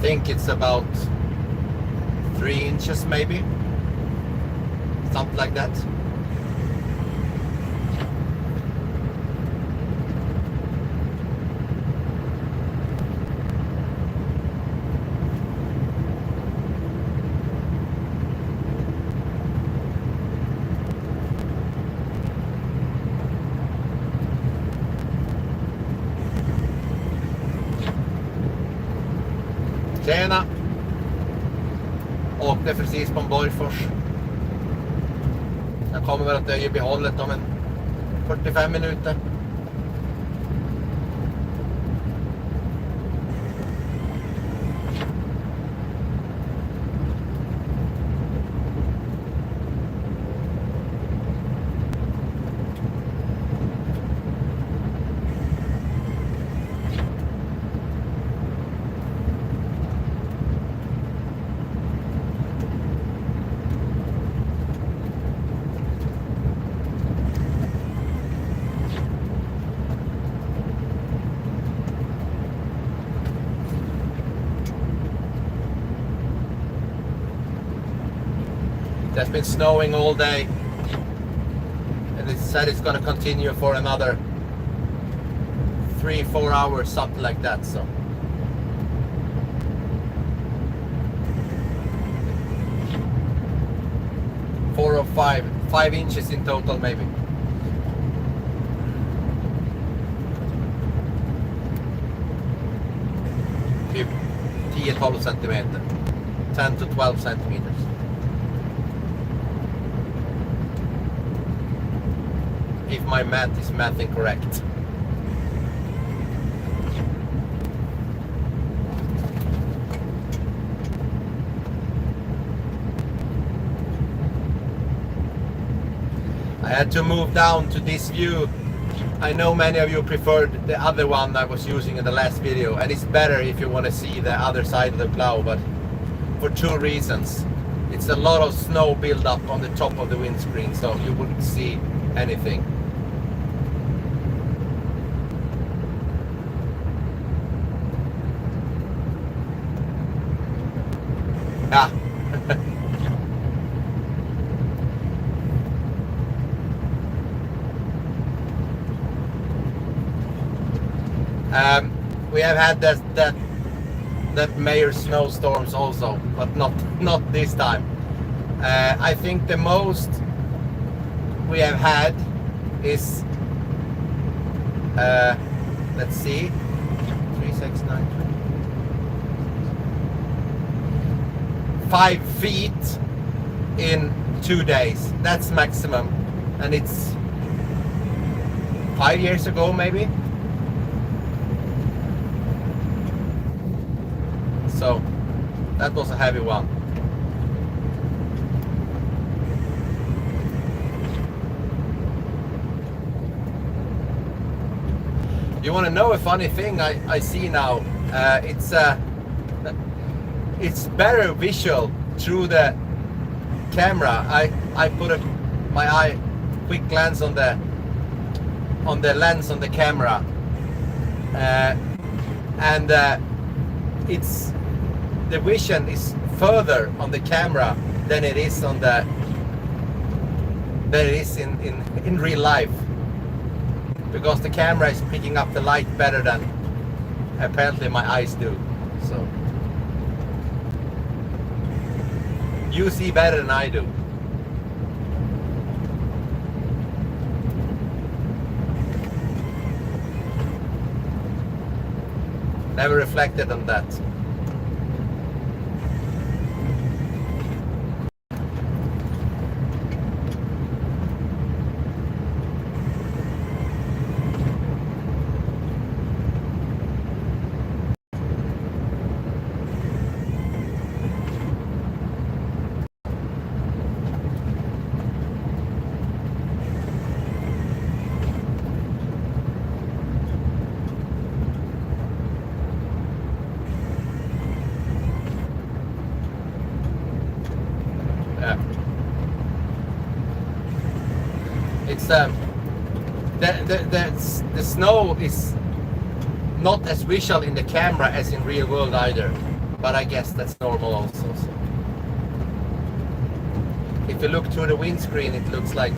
think it's about 3 inches maybe, something like that. Tjena! Åkte precis på en Borgfors. Jag kommer väl att dö i behållet om en 45 minuter. It's been snowing all day, and it said it's going to continue for another 3-4 hours, something like that. So four or five inches in total maybe. Typ 10-12 centimeter, 10 to 12 centimeters. If my math is mathing correct. I had to move down to this view. I know many of you preferred the other one I was using in the last video, and it's better if you want to see the other side of the plow, but for 2 reasons. It's a lot of snow build up on the top of the windscreen, so you wouldn't see anything. Ah. We have had that major snowstorms also, but not this time. I think the most we have had is let's see, 3, 6, 9, 5 feet in 2 days. That's maximum, and it's 5 years ago maybe. So that was a heavy one. You want to know a funny thing I see now? It's better visual through the camera. I put my eye quick glance on the lens on the camera, and it's the vision is further on the camera than it is on in real life, because the camera is picking up the light better than apparently my eyes do. So you see better than I do. Never reflected on that. It's the snow is not as visual in the camera as in real world either, but I guess that's normal also. So. If you look through the windscreen, it looks like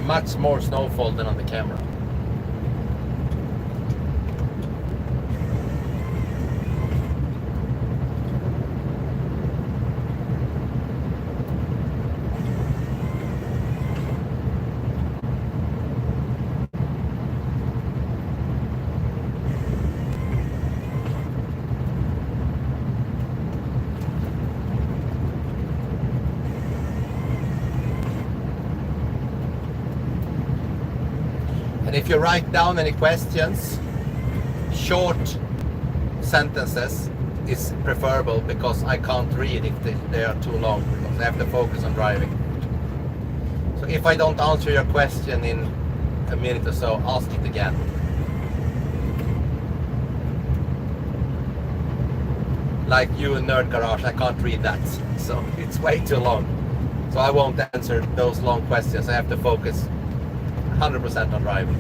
much more snowfall than on the camera. And if you write down any questions, short sentences is preferable because I can't read if they are too long because I have to focus on driving. So if I don't answer your question in a minute or so, ask it again. Like you in Nerd Garage, I can't read that, so it's way too long. So I won't answer those long questions. I have to focus 100% on driving.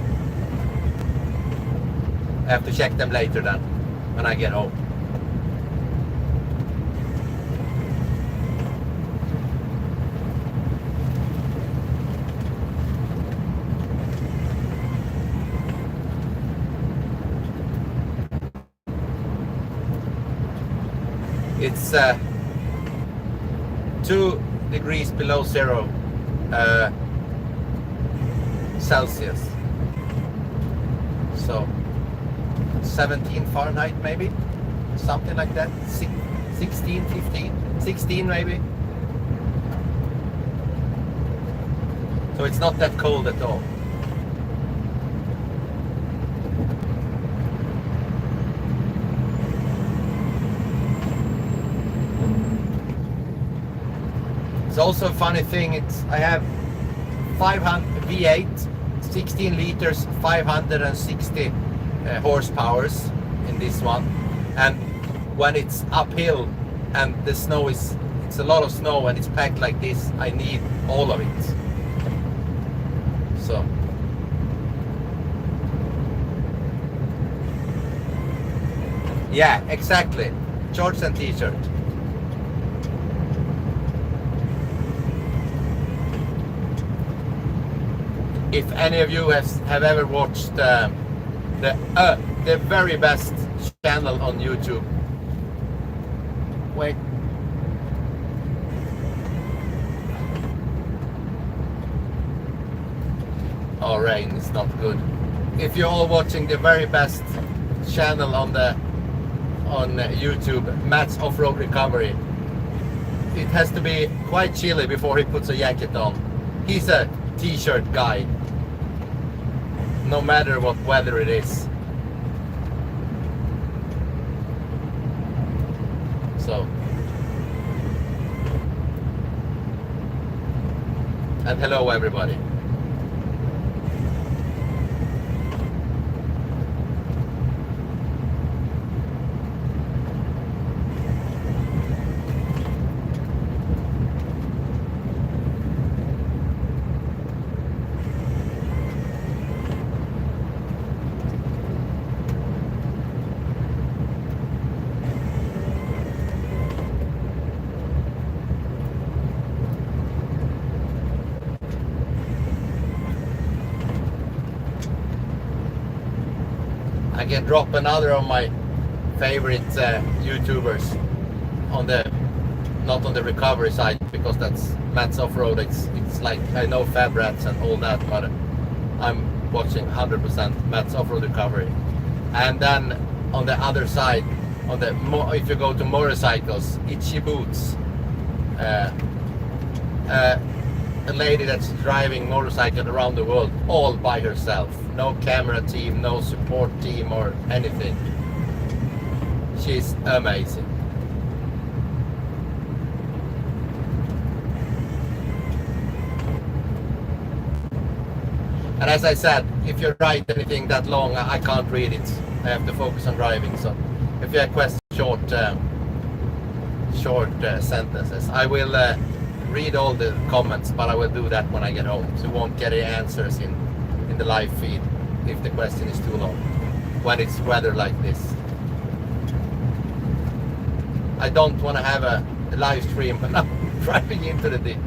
I have to check them later then, when I get home. It's 2 degrees below zero Celsius. So 17 Fahrenheit maybe, something like that. 16, 15, 16 maybe. So it's not that cold at all. It's also a funny thing, I have 500 V8, 16 liters, 560 horsepowers in this one, and when it's uphill and the snow it's a lot of snow and it's packed like this, I need all of it. So yeah, exactly, shorts and t-shirt. If any of you have ever watched the very best channel on YouTube. Wait. Oh, rain is not good. If you're all watching the very best channel on YouTube, Matt's Off-Road Recovery, it has to be quite chilly before he puts a jacket on. He's a t-shirt guy, no matter what weather it is. So, and hello everybody. I can drop another of my favorite YouTubers on the, not on the recovery side, because that's Matt's Off-Road. It's like, I know Fab Rats and all that, but I'm watching 100% Matt's Off-Road Recovery. And then on the other side, on the if you go to motorcycles, Itchy Boots, a lady that's driving motorcycle around the world all by herself. No camera team, no support team or anything. She's amazing. And as I said, if you write anything that long, I can't read it. I have to focus on driving. So if you have questions, short sentences, I will read all the comments, but I will do that when I get home. So you won't get any answers in the live feed if the question is too long, when it's weather like this. I don't want to have a live stream when I'm driving into the ditch.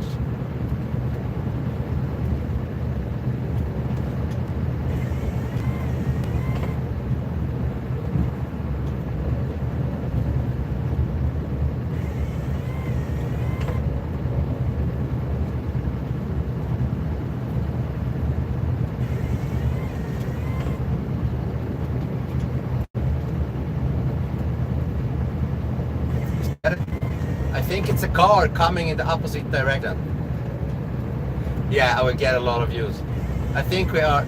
I think it's a car coming in the opposite direction. Yeah, I will get a lot of views. I think we are,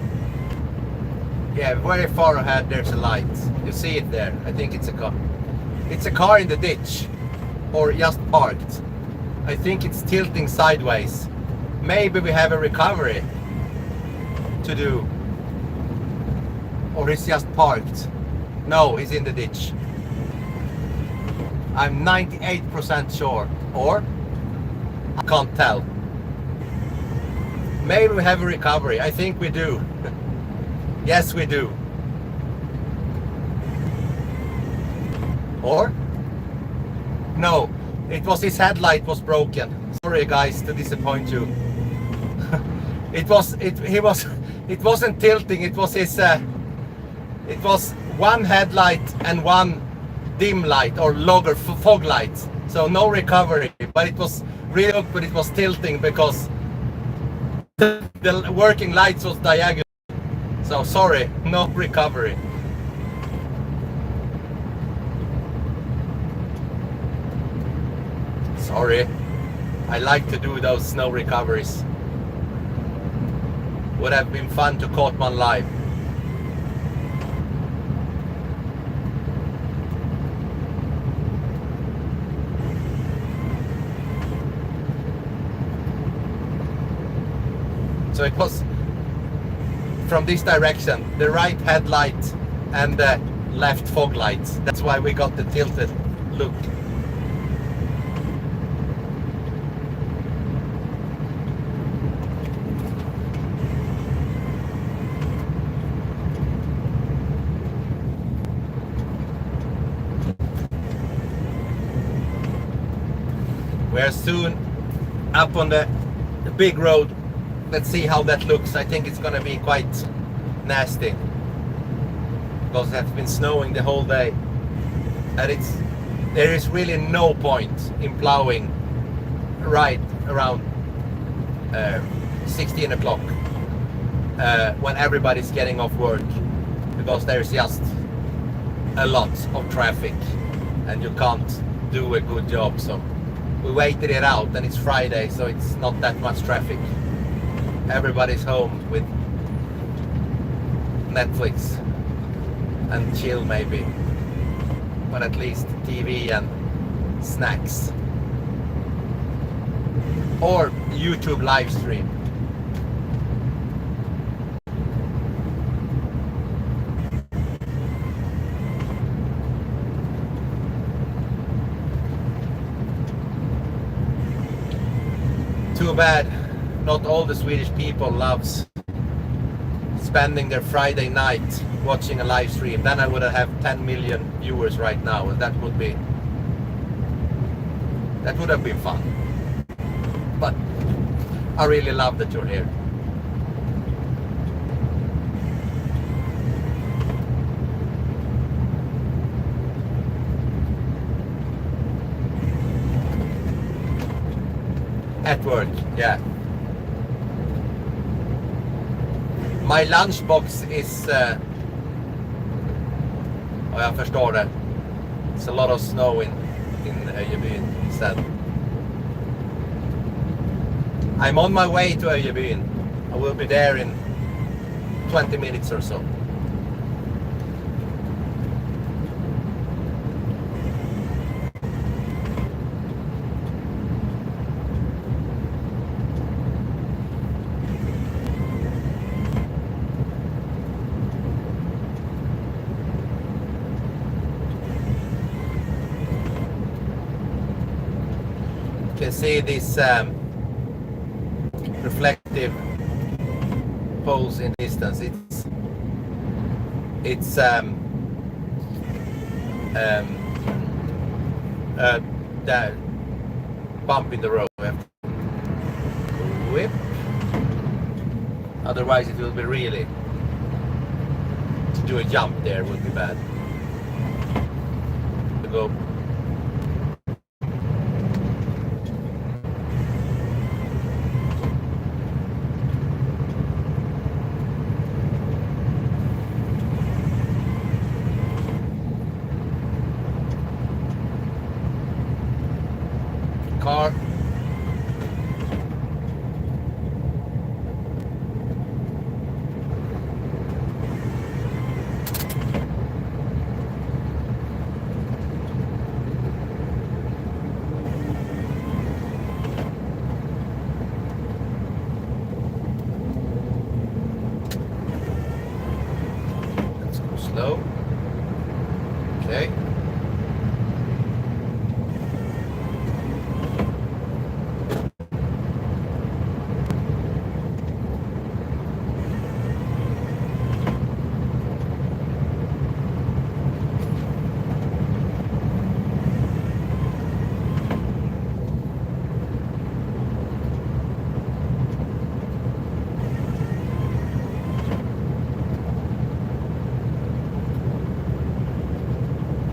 yeah, very far ahead. There's a light. You see it there. I think it's a car. It's a car in the ditch or just parked. I think it's tilting sideways. Maybe we have a recovery to do. Or it's just parked. No, it's in the ditch. I'm 98% sure, or I can't tell. Maybe we have a recovery. I think we do. Yes, we do. Or no, it was his headlight was broken. Sorry guys to disappoint you. It wasn't tilting. It was his. It was one headlight and one dim light or logger fog light, so no recovery, but it was real, but it was tilting because the working lights was diagonal, so sorry, no recovery. Sorry, I like to do those snow recoveries. Would have been fun to caught one live. So it was from this direction, the right headlight and the left fog lights. That's why we got the tilted look. We're soon up on the big road. Let's see how that looks. I think it's gonna be quite nasty because it has been snowing the whole day, and there is really no point in plowing right around 16 o'clock when everybody's getting off work, because there's just a lot of traffic and you can't do a good job. So we waited it out, and it's Friday, so it's not that much traffic. Everybody's home with Netflix and chill maybe, but at least TV and snacks or YouTube live stream. Too bad not all the Swedish people loves spending their Friday night watching a live stream. Then I would have 10 million viewers right now, and that would have been fun. But I really love that you're here. At work, yeah. My lunchbox is... jag förstår det. It's a lot of snow in Öjebyn instead. I'm on my way to Öjebyn. I will be there in 20 minutes or so. You can see this reflective poles in distance. It's that bump in the road. We have to whip. Otherwise it will be really, to do a jump there would be bad. To go. Car. Let's go slow. Okay.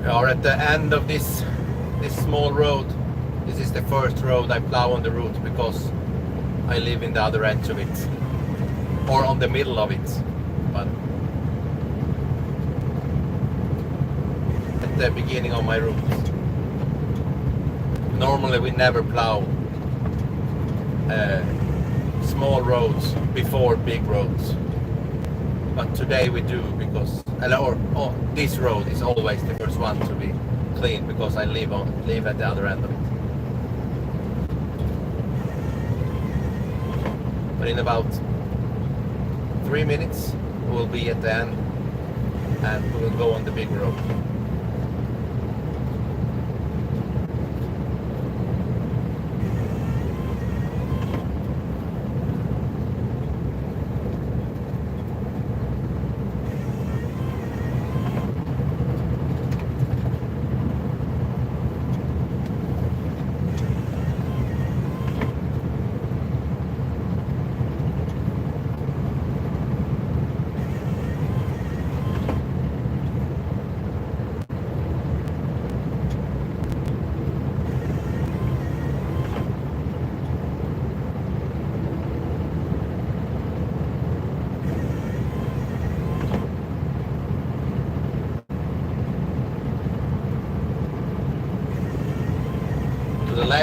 We are at the end of this small road. This is the first road I plow on the route because I live in the other edge of it, or on the middle of it, but at the beginning of my route. Normally we never plow small roads before big roads, but today we do because this road is always the first one to be cleaned because I live at the other end of it. But in about 3 minutes we'll be at the end and we will go on the big road.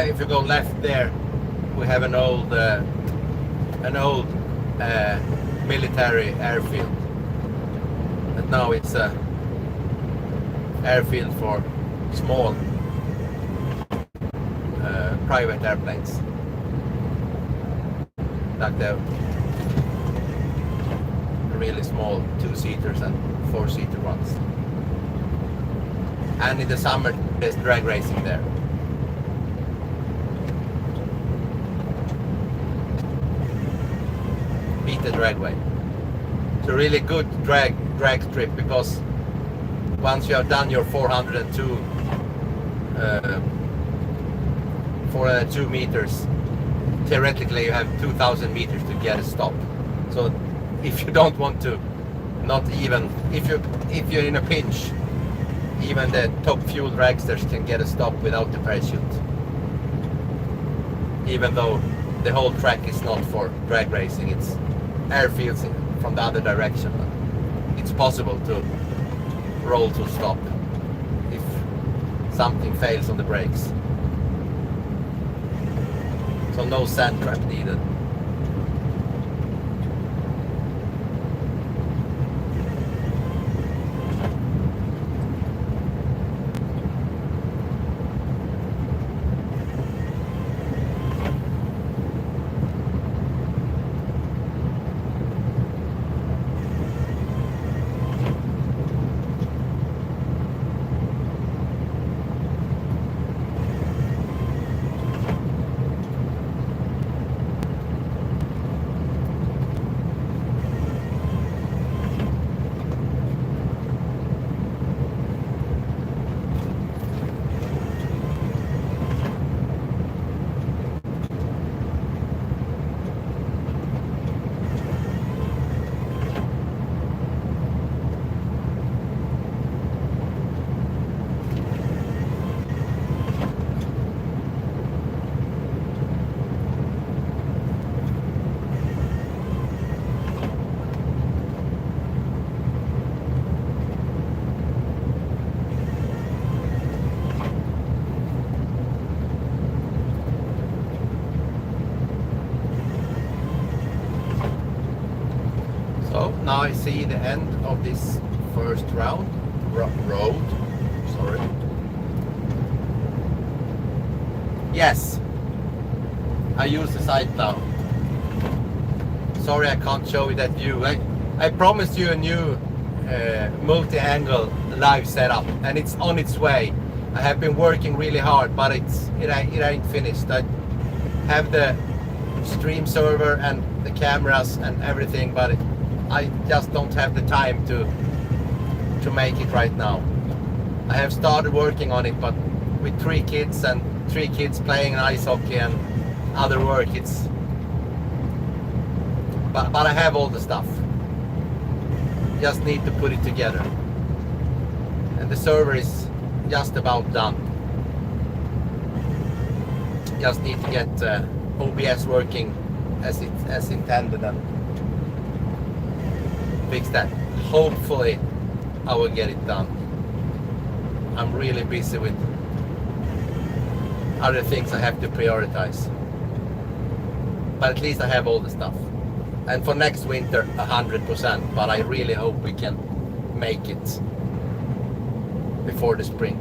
If you go left there, we have an old military airfield. But now it's a airfield for small private airplanes, like the really small 2-seaters and 4-seater ones. And in the summer there's drag racing there. Beat the dragway. It's a really good drag strip because once you have done your 402 meters, theoretically you have 2,000 meters to get a stop. So if you don't want to, not even if you're in a pinch, even the top fuel dragsters can get a stop without the parachute, even though the whole track is not for drag racing. It's airfields from the other direction. It's possible to roll to stop if something fails on the brakes. So no sand trap needed. now I see the end of this first round road. Sorry. Yes, I use the side plow. Sorry, I can't show you that view. I promised you a new multi-angle live setup, and it's on its way. I have been working really hard, but it ain't finished. I have the stream server and the cameras and everything, but I just don't have the time to make it right now. I have started working on it, but with 3 kids and 3 kids playing ice hockey and other work, but I have all the stuff. Just need to put it together, and the server is just about done. Just need to get OBS working as intended and fix that. Hopefully I will get it done. I'm really busy with other things I have to prioritize, but at least I have all the stuff. And for next winter 100%, but I really hope we can make it before the spring.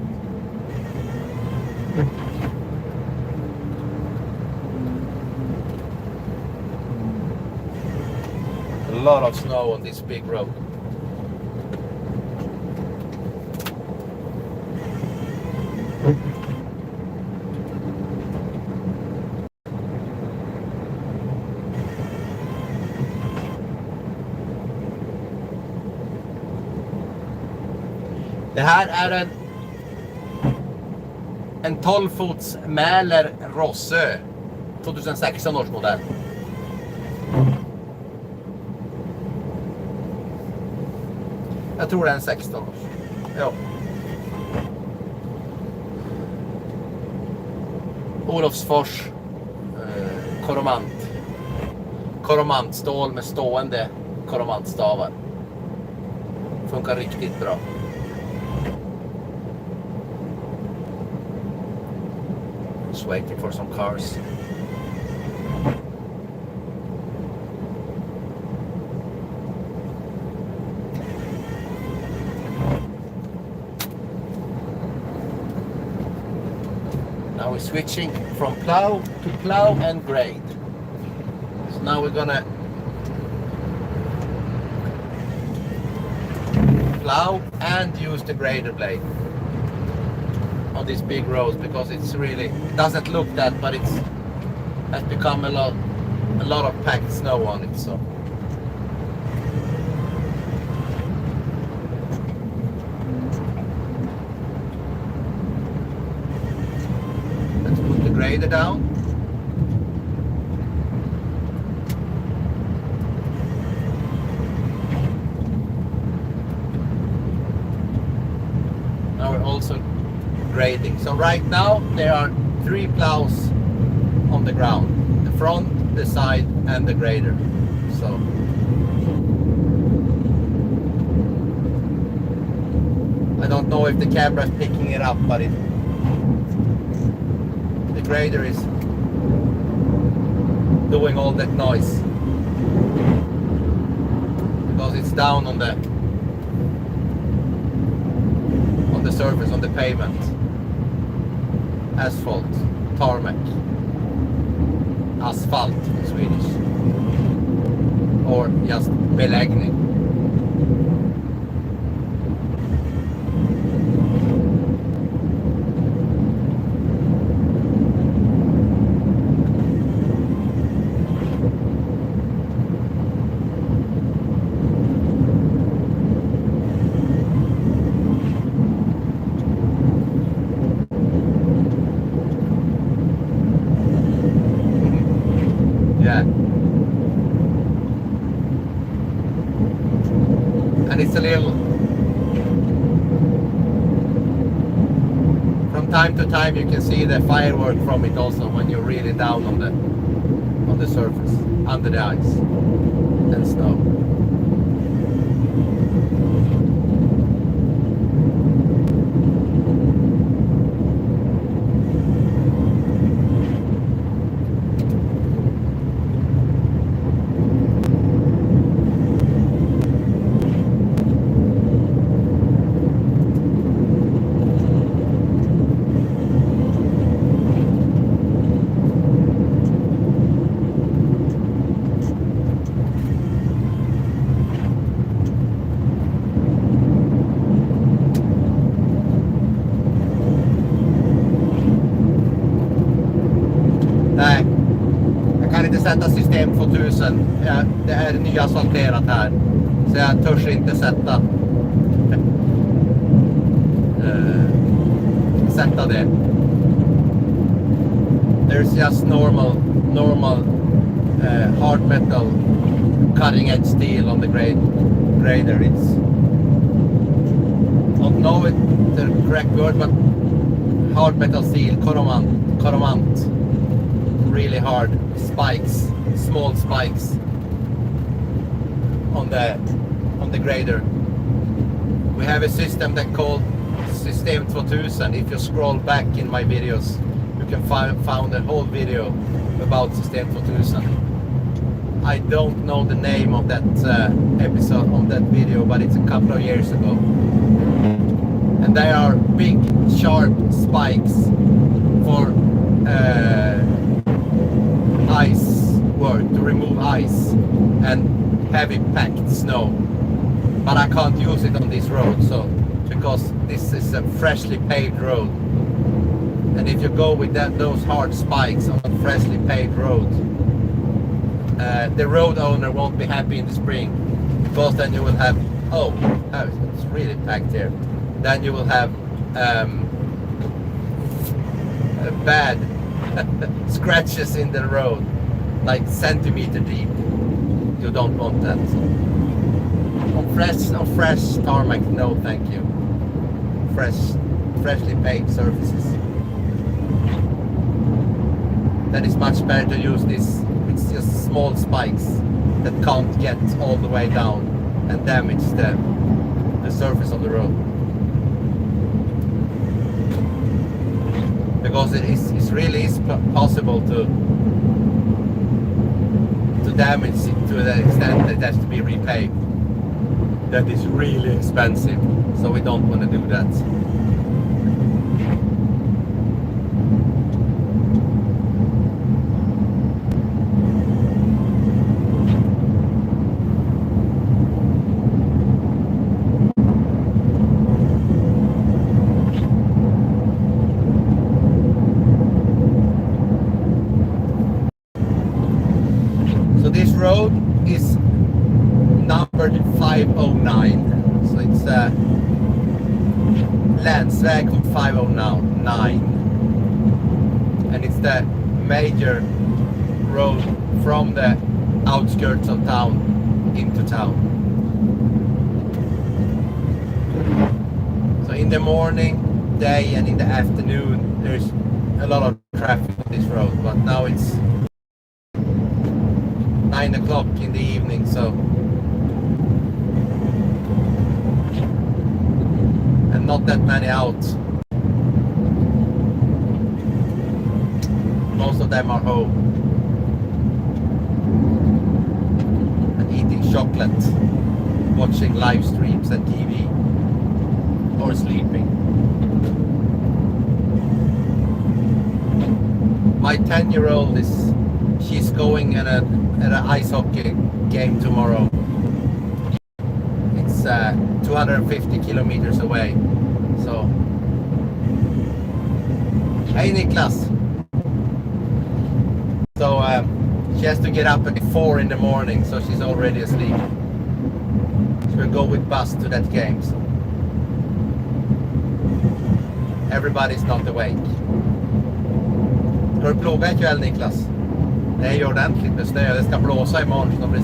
A lot of snow on this big road. Det här är en 12-fots Mäler Rossö 2016 års modell. Jag tror det är en 16 års. Ja. Olofsfors koromantstål med stående koromantstavar. Funkar riktigt bra. Just waiting for some cars. Now we're switching from plow to plow and grade. So now we're gonna plow and use the grader blade on these big roads, because it's really, it doesn't look that, but it's has become a lot of packed snow on it. So let's put the grader down. Now we're also grading. So right now there are 3 plows on the ground: the front, the side, and the grader. So I don't know if the camera is picking it up, but the grader is doing all that noise because it's down on the surface, on the pavement. Asphalt, tarmac, asphalt in Swedish, or just beläggning. And it's a little, from time to time you can see the firework from it also when you're really down on the surface, under the ice and snow. sätta system 2000. Det är nyasfalterat här. Så jag törs inte sätta det. There's just normal hard metal cutting edge steel on the grader. It's don't know it the correct word, but hard metal steel, coromant, really hard spikes, small spikes on the grader. We have a system that called System 2000. If you scroll back in my videos, you can find a whole video about System 2000. I don't know the name of that episode of that video, but it's a couple of years ago. And they are big, sharp spikes for ice work, to remove ice and heavy packed snow. But I can't use it on this road, so because this is a freshly paved road. And if you go with those hard spikes on a freshly paved road, the road owner won't be happy in the spring, because then you will have, it's really packed here. Then you will have bad scratches in the road, like centimeter deep. You don't want that. On fresh tarmac, no thank you. Freshly paved surfaces. Then it's much better to use this. It's just small spikes that can't get all the way down and damage the surface of the road. Because it really is possible to damage it to the extent that it has to be repaved. That is really expensive, so we don't want to do that. So this road is numbered 509, so it's Länsväg 509, and it's the major road from the outskirts of town into town. So in the morning, day, and in the afternoon, there's a lot of traffic on this road, but now it's 9 o'clock in the evening, so and not that many out. Most of them are home and eating chocolate, watching live streams and TV, or sleeping. My 10-year-old she's going at an ice hockey game tomorrow. It's 250 kilometers away. So, hey Niklas. So she has to get up at 4 in the morning, so she's already asleep. She will go with bus to that game. So everybody's not awake. Ska du ploga ikväll Niklas? Det är ju ordentligt med snö. Det ska blåsa imorgon, så det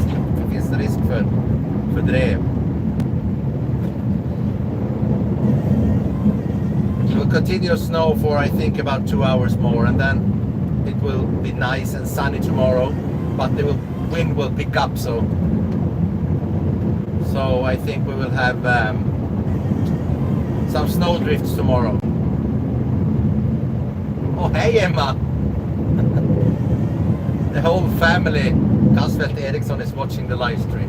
finns risk för drev. It will continue to snow for I think about 2 hours more, and then it will be nice and sunny tomorrow, but the wind will pick up, so I think we will have some snow drifts tomorrow. Oh hey Emma! The whole family, Kasvelt Eriksson, is watching the live stream.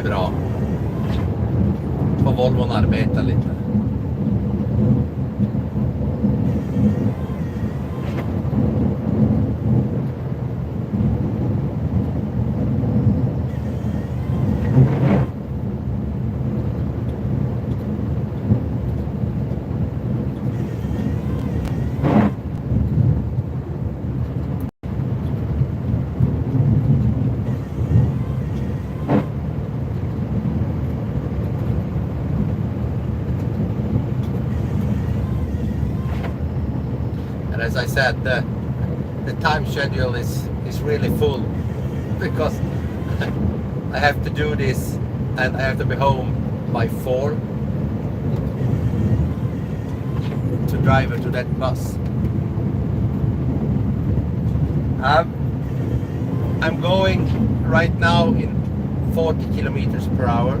är bra. Får Volvon arbeta lite. And as I said, the time schedule is really full because I have to do this and I have to be home by 4 to drive her to that bus. I'm going right now in 40 kilometers per hour.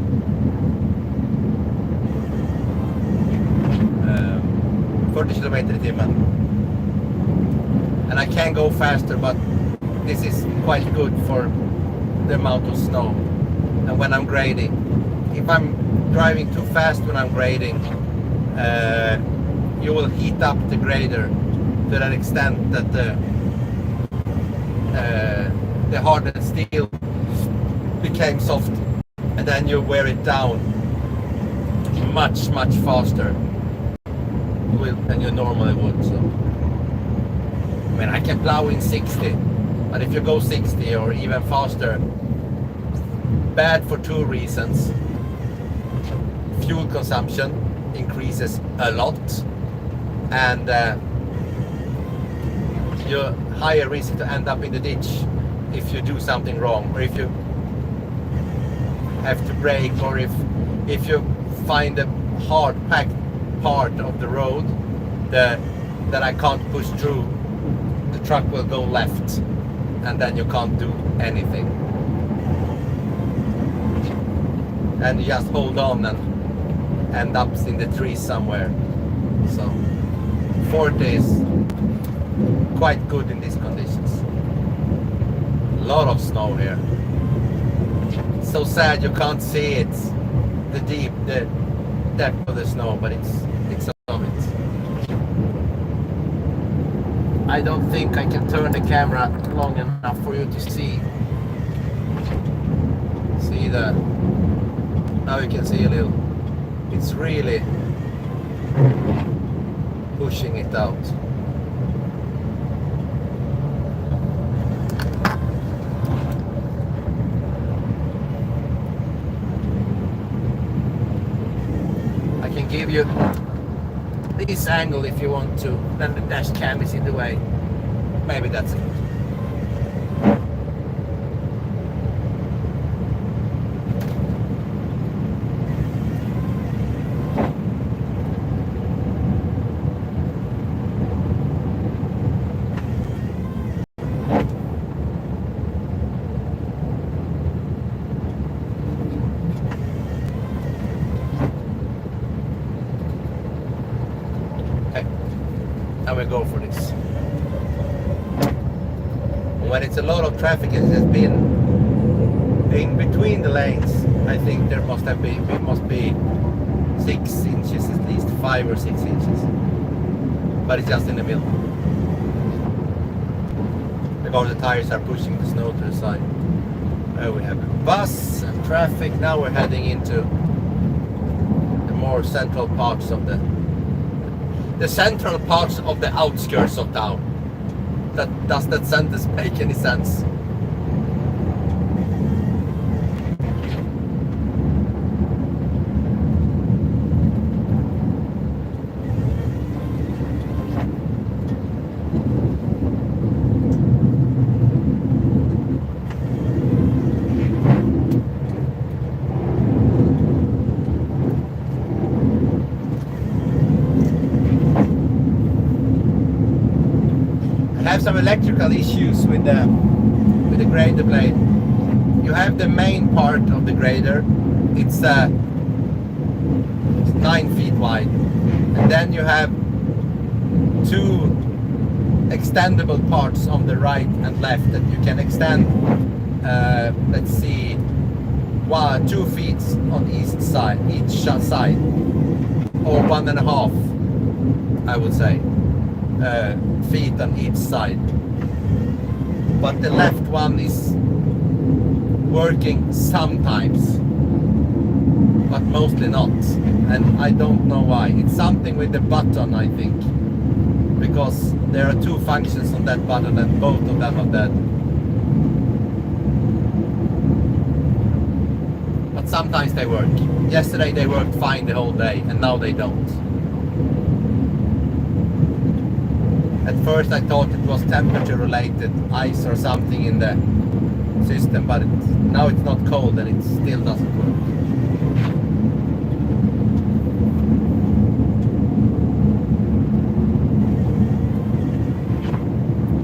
40 kilometer i timmen. And I can go faster, but this is quite good for the amount of snow. And when I'm grading, if I'm driving too fast when I'm grading, you will heat up the grader to that extent that the hardened steel became soft, and then you wear it down much faster than you normally would. So I mean, I can plow in 60, but if you go 60 or even faster, bad for 2 reasons. Fuel consumption increases a lot, and you're higher risk to end up in the ditch if you do something wrong, or if you have to brake, or if you find a hard packed part of the road that I can't push through, the truck will go left and then you can't do anything, and you just hold on and end up in the trees somewhere. So 40 is quite good in these conditions. A lot of snow here. So sad you can't see it, the depth of the snow, but it's of it. I don't think I can turn the camera long enough for you to see the, now you can see a little. It's really pushing it out. I can give you this angle if you want to, then the dash cam is in the way. Maybe that's it. I will go for this. When it's a lot of traffic, it has been in between the lanes. I think there must be 6 inches at least, 5 or 6 inches. But it's just in the middle. Because the tires are pushing the snow to the side. We have a bus and traffic. Now we're heading into the more central parts of the central parts of the outskirts of town. Does that sentence make any sense? I have some electrical issues with the grader blade. You have the main part of the grader. It's 9 feet wide, and then you have 2 extendable parts on the right and left that you can extend. Let's see, 2 feet on each side, or 1.5, I would say, feet on each side. But the left one is working sometimes, but mostly not, and I don't know why. It's something with the button, I think, because there are 2 functions on that button and both of them are dead. But sometimes they work. Yesterday they worked fine the whole day, and now they don't. At first I thought it was temperature related, ice or something in the system, but now it's not cold and it still doesn't work.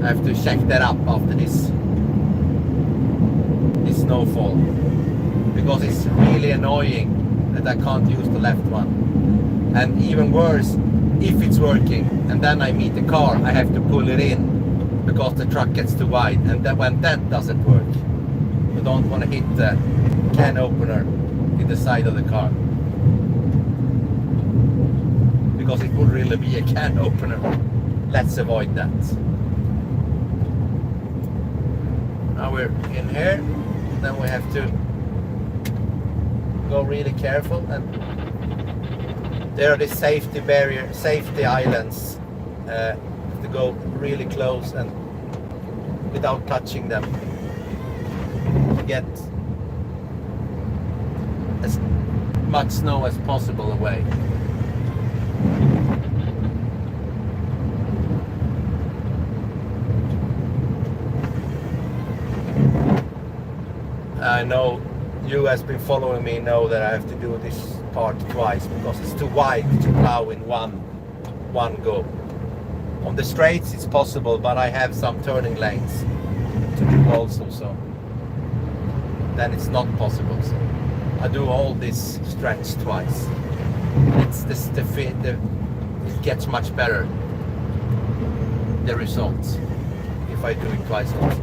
I have to check that up after this snowfall, because it's really annoying that I can't use the left one. And even worse, if it's working and then I meet the car, I have to pull it in because the truck gets too wide, and then when that doesn't work, you don't want to hit the can opener in the side of the car, because it would really be a can opener. Let's avoid that. Now we're in here, then we have to go really careful, and there are the safety islands. To go really close and without touching them to get as much snow as possible away. I know you has been following me know that I have to do this part twice because it's too wide to plow in one go. On the straights it's possible, but I have some turning lanes to do also, so then it's not possible. So I do all this stretch twice. It gets much better, the results, if I do it twice also.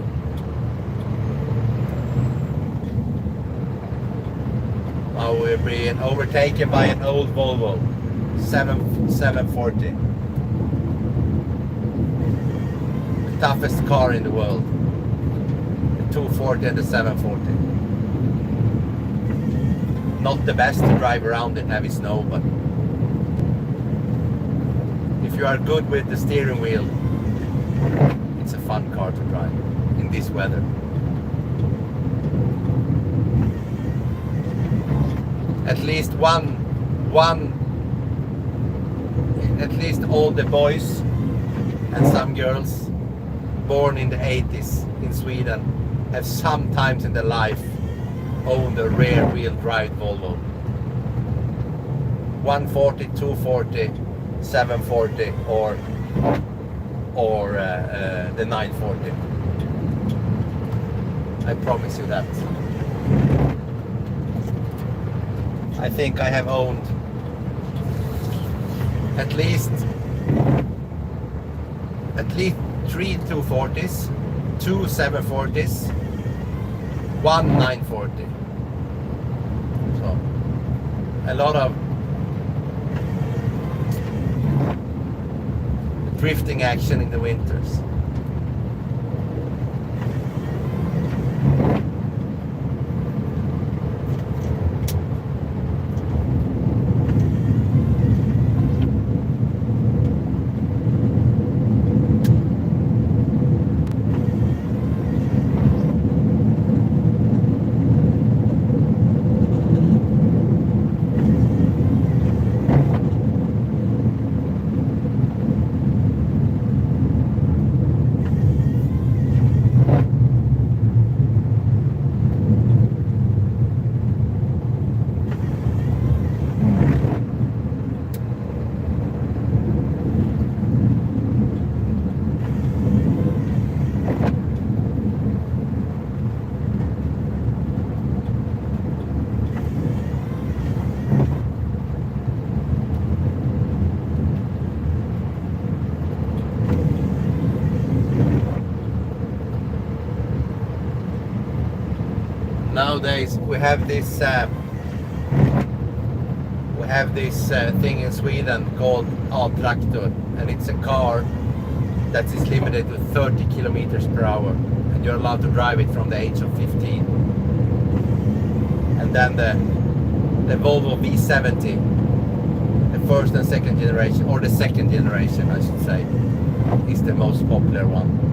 Now we're being overtaken by an old Volvo 740. Toughest car in the world, the 240 and the 740. Not the best to drive around in heavy snow, but if you are good with the steering wheel, it's a fun car to drive in this weather. At least at least all the boys and some girls born in the 80s in Sweden have sometimes in their life owned a rear wheel drive Volvo. 140, 240, 740 or the 940. I promise you that. I think I have owned at least 3 240s, 2 740s, 1 940. So a lot of drifting action in the winters. Nowadays we have this thing in Sweden called A-traktor, and it's a car that is limited to 30 kilometers per hour, and you're allowed to drive it from the age of 15. And then the Volvo V70, the first and second generation, or the second generation I should say, is the most popular one.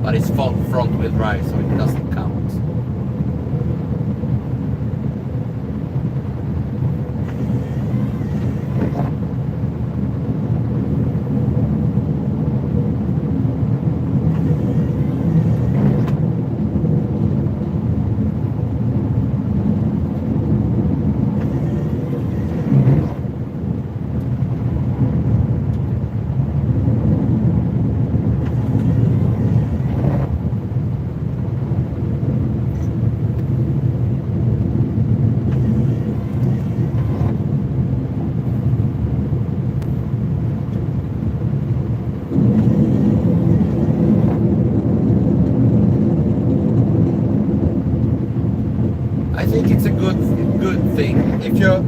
But it's front wheel drive, so it doesn't count. I think it's a good thing if you're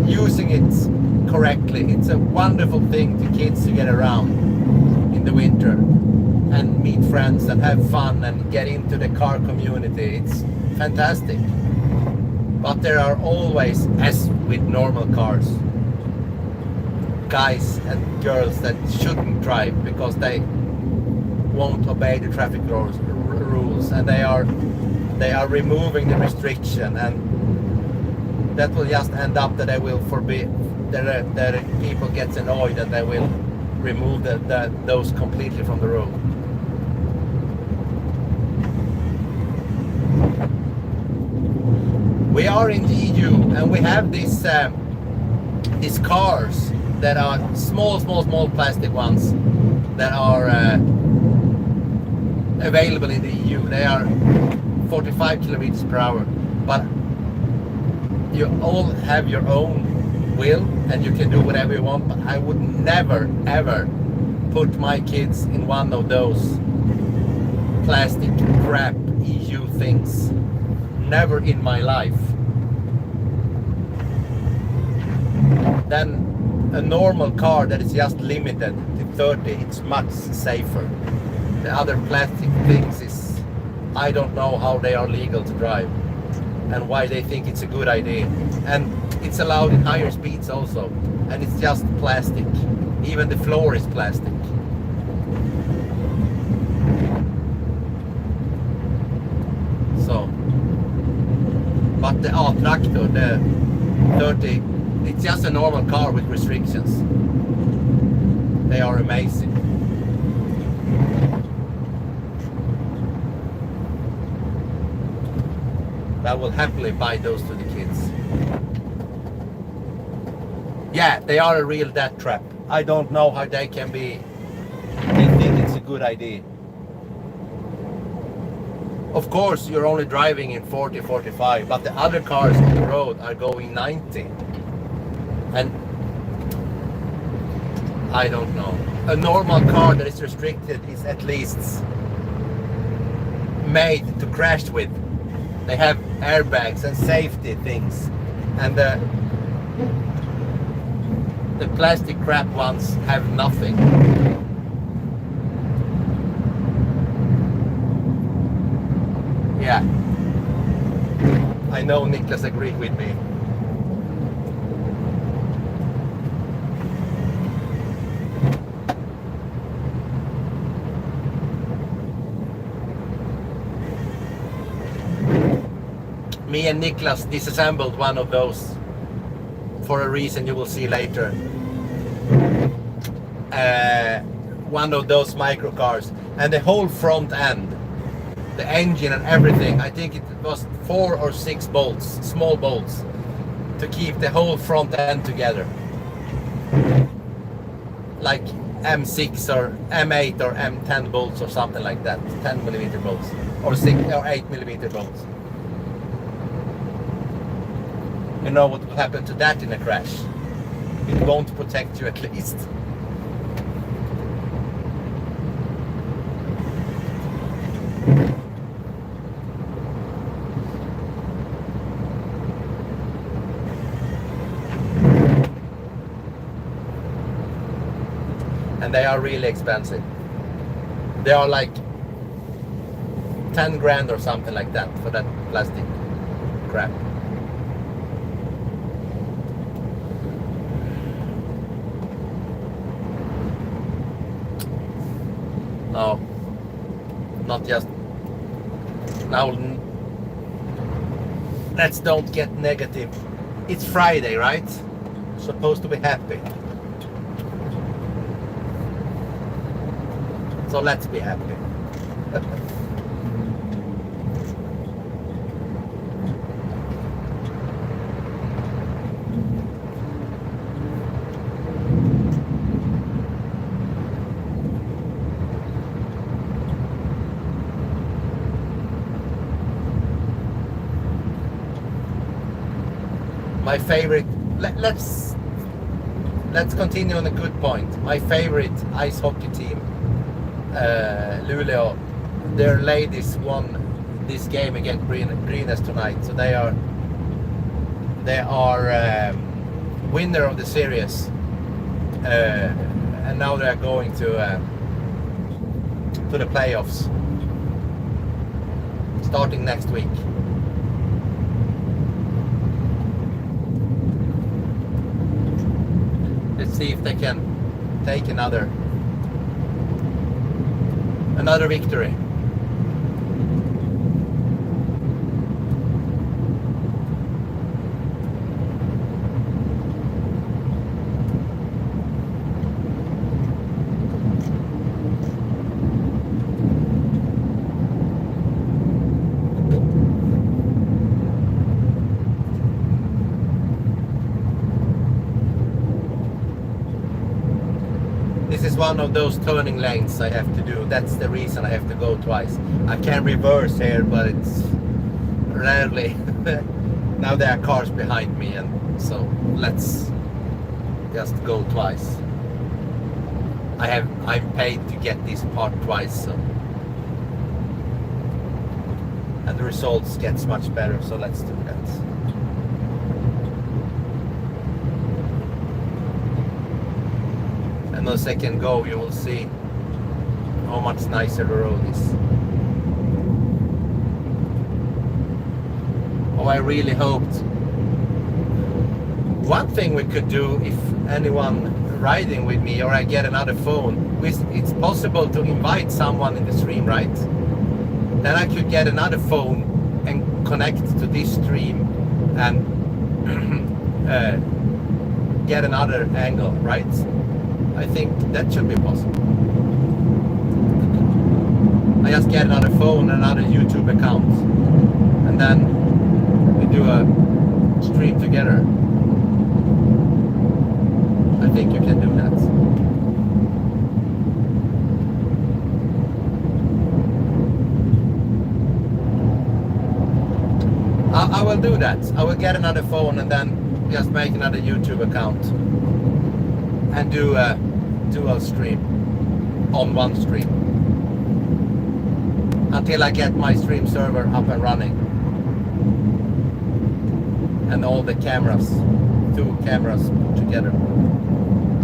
using it correctly. It's a wonderful thing to kids to get around in the winter and meet friends and have fun and get into the car community. It's fantastic. But there are always, as with normal cars, guys and girls that shouldn't drive because they won't obey the traffic rules, and they are removing the restriction, and that will just end up that they will forbid that people get annoyed and they will remove those completely from the road. We are in the EU and we have these cars that are small plastic ones that are available in the EU. They are 45 kilometers per hour, but you all have your own will and you can do whatever you want. But I would never ever put my kids in one of those plastic crap EU things. Never in my life. Then a normal car that is just limited to 30, it's much safer. The other plastic things is, I don't know how they are legal to drive and why they think it's a good idea. And it's allowed in higher speeds also, and it's just plastic. Even the floor is plastic. So, but the A-traktor, the 30, it's just a normal car with restrictions. They are amazing. I will happily buy those to the kids. Yeah, they are a real death trap. I don't know how they can be. They think it's a good idea. Of course, you're only driving in 40, 45, but the other cars on the road are going 90. And I don't know. A normal car that is restricted is at least made to crash with. They have airbags and safety things, and the plastic crap ones have nothing. Yeah, I know Niklas agreed with me. Me and Niklas disassembled one of those for a reason you will see later. One of those micro cars, and the whole front end, the engine and everything, I think it was 4 or 6 bolts, small bolts, to keep the whole front end together. Like M6 or M8 or M10 bolts or something like that, 10mm bolts, or 6 or 8mm bolts. You know what will happen to that in a crash? It won't protect you at least. and they are really expensive. They are like 10 grand or something like that for that plastic crap. No, not just now. Let's don't get negative. It's Friday, right? Supposed to be happy. So let's be happy. My favorite, let's continue on a good point. My favorite ice hockey team, Luleå, their ladies won this game against Brynäs tonight, so they are winner of the series, and now they are going to the playoffs starting next week. See if they can take another victory. This is one of those turning lanes I have to do. That's the reason I have to go twice. I can reverse here, but it's rarely. Now there are cars behind me, and so let's just go twice. I'm paid to get this part twice, so, and the results gets much better. So let's do that. And on the second go, you will see how much nicer the road is. Oh, I really hoped. One thing we could do, if anyone riding with me or I get another phone, it's possible to invite someone in the stream, right? Then I could get another phone and connect to this stream and get another angle, right? I think that should be possible. I just get another phone and another YouTube account, and then we do a stream together. I think you can do that. I will do that. I will get another phone and then just make another YouTube account and do a dual stream on one stream until I get my stream server up and running and all the cameras, 2 cameras put together.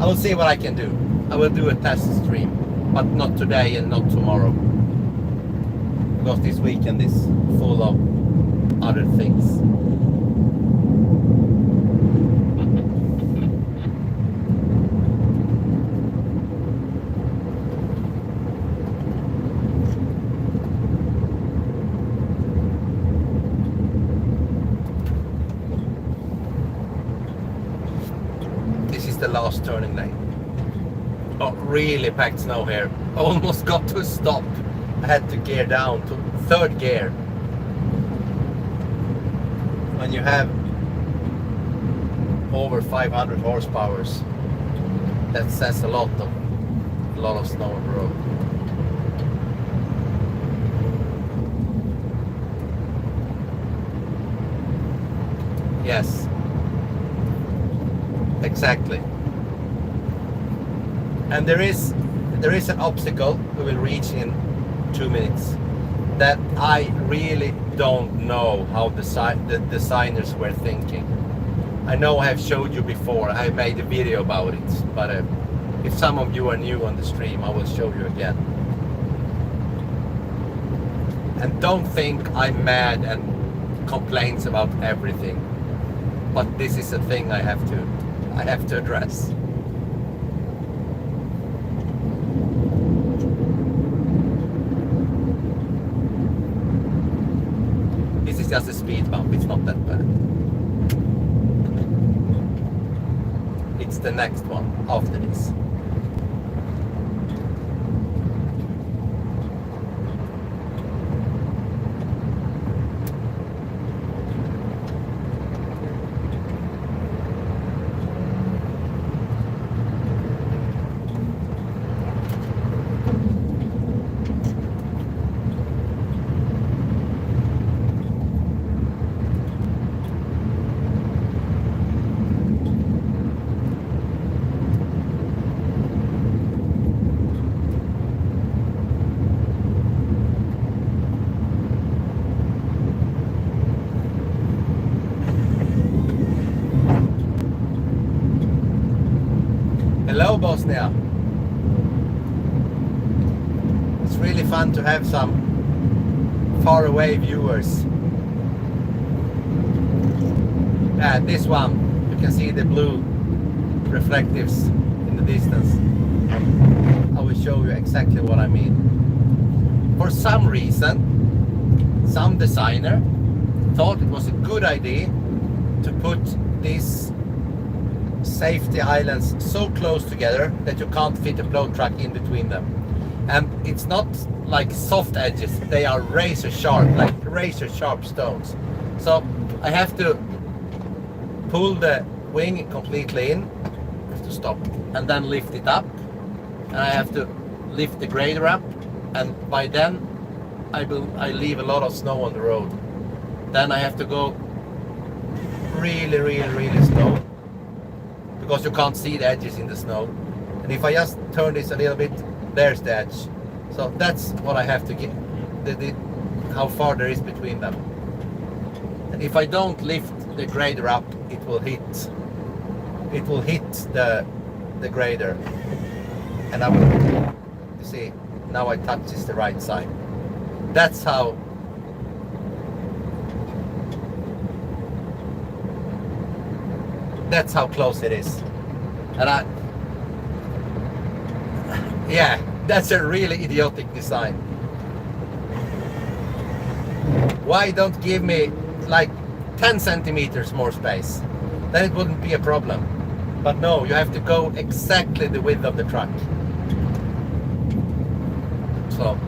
I will see what I can do. I will do a test stream, but not today and not tomorrow, because this weekend is full of other things. The last turning lane. Oh, really packed snow here. Almost got to a stop. I had to gear down to 3rd gear. When you have over 500 horsepower, that says a lot of snow on the road. Yes. Exactly. And there is an obstacle we will reach in 2 minutes that I really don't know how the designers were thinking. I know I have showed you before. I made a video about it, but If some of you are new on the stream, I will show you again. And don't think I'm mad and complains about everything. But this is a thing I have to address. This is just a speed bump, it's not that bad. It's the next one after this. Hello Bosnia. It's really fun to have some faraway viewers. This one, you can see the blue reflectives in the distance. I will show you exactly what I mean. For some reason, some designer thought it was a good idea to put these safety islands so close together that you can't fit a plow truck in between them. And it's not like soft edges, they are razor sharp, like razor sharp stones. So I have to pull the wing completely in, I have to stop, and then lift it up, and I have to lift the grader up, and by then I leave a lot of snow on the road. Then I have to go really slow, because you can't see the edges in the snow. And if I just turn this a little bit, there's the edge. So that's what I have to get, how far there is between them. And if I don't lift the grader up, it will hit the grader. And I will, you see, now I touch is the right side. That's how close it is. And yeah, that's a really idiotic design. Why don't give me like 10 centimeters more space? Then it wouldn't be a problem. But no, you have to go exactly the width of the truck. So,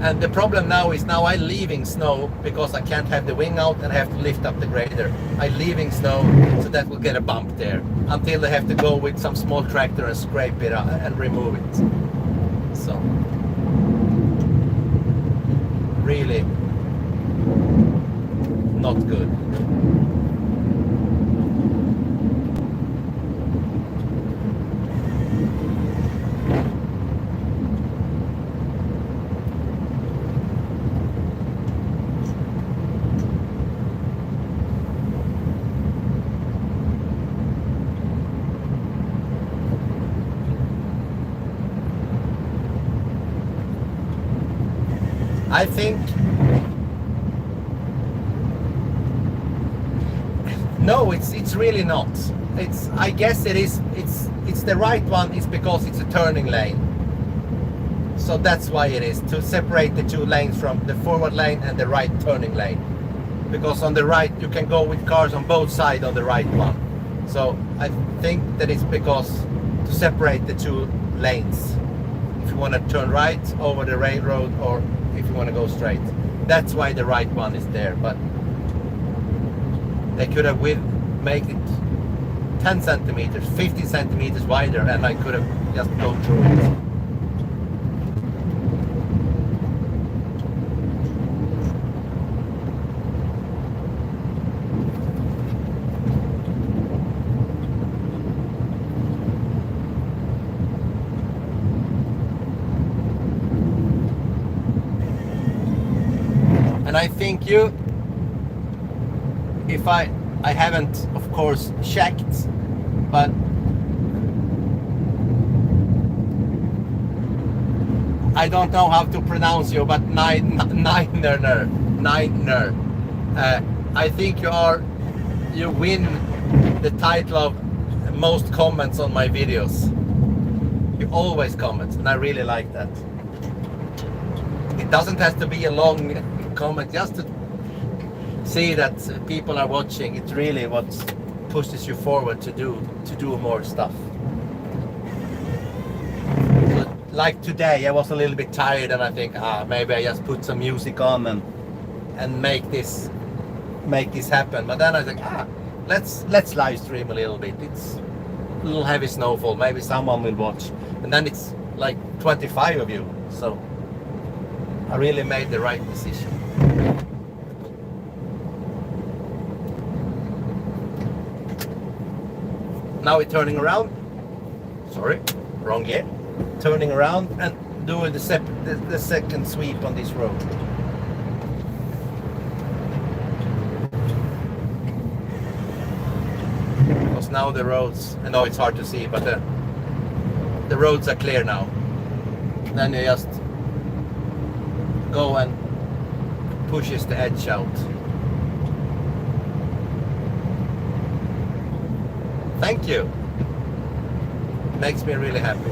and the problem now is I'm leaving snow because I can't have the wing out and I have to lift up the grader. I'm leaving snow, so that will get a bump there until they have to go with some small tractor and scrape it and remove it. So, really not good. I think no, it's really not. I guess it is. It's the right one. It's because it's a turning lane. So that's why it is, to separate the two lanes from the forward lane and the right turning lane. Because on the right you can go with cars on both sides on the right one. So I think that it's because to separate the two lanes. If you want to turn right over the railroad, or if you want to go straight. That's why the right one is there. But they could have make it 10 centimeters, 15 centimeters wider, and I could have just gone through it. And I think if I haven't of course checked, but I don't know how to pronounce you, but Niner. I think you win the title of most comments on my videos. You always comment, and I really like that. It doesn't have to be a long comment, just to see that people are watching. It's really what pushes you forward to do more stuff. So, like today, I was a little bit tired, and I think maybe I just put some music on and make this happen. But then I think let's live stream a little bit. It's a little heavy snowfall. Maybe someone will watch, and then it's like 25 of you. So I really made the right decision. Now we're turning around. Sorry, wrong gear. Turning around and doing the second sweep on this road. Because now the roads, I know it's hard to see, but the roads are clear now. Then you just go and pushes the edge out. Thank you. Makes me really happy.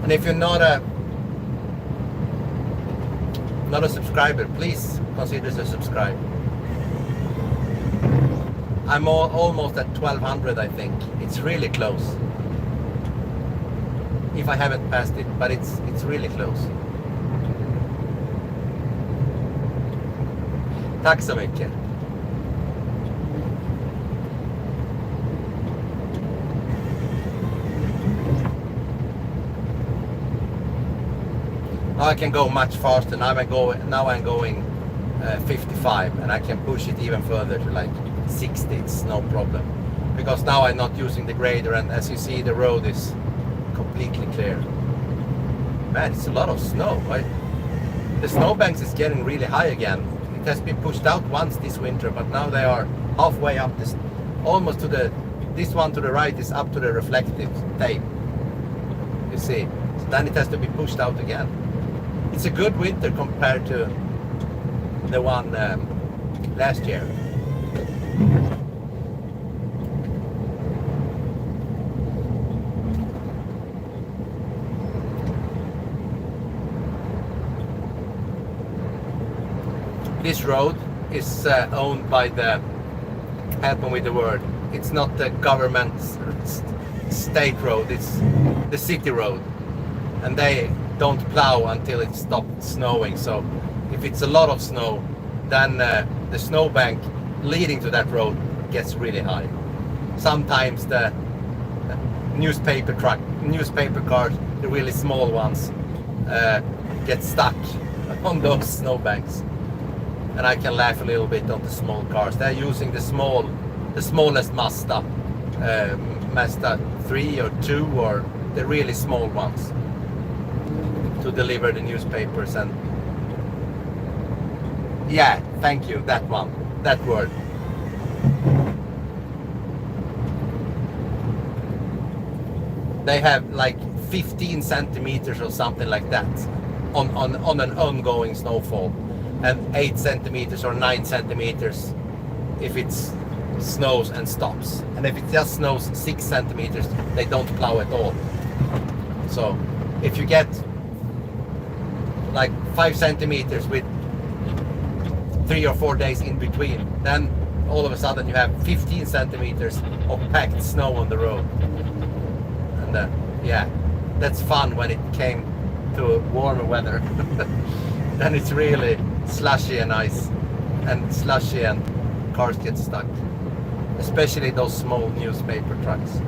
And if you're not a subscriber, please consider to subscribe. I'm almost at 1200, I think. It's really close. If I haven't passed it, but it's really close. Tack så mycket. Now I can go much faster. Now I'm going 55, and I can push it even further to like 60. It's no problem, because now I'm not using the grader, and as you see, the road is completely clear. Man, it's a lot of snow, right? The snowbanks is getting really high again. It has been pushed out once this winter, but now they are halfway up this, almost to this one to the right is up to the reflective tape. You see, so then it has to be pushed out again. It's a good winter compared to the one last year. This road is owned by the, help me with the word, it's not the government state road, it's the city road, and they don't plow until it stopped snowing. So if it's a lot of snow, then the snowbank leading to that road gets really high. Sometimes the newspaper cars, the really small ones, get stuck on those snowbanks. And I can laugh a little bit on the small cars. They're using the smallest Mazda 3 or 2, or the really small ones, to deliver the newspapers. And yeah, thank you, that word. They have like 15 centimeters or something like that on an ongoing snowfall, and 8 centimeters or 9 centimeters if it snows and stops. And if it just snows 6 centimeters, they don't plow at all. So if you get like 5 centimeters with 3 or 4 days in between, then all of a sudden you have 15 centimeters of packed snow on the road. And yeah, that's fun when it came to warmer weather. Then it's really slushy and ice, and slushy, and cars get stuck. Especially those small newspaper cars.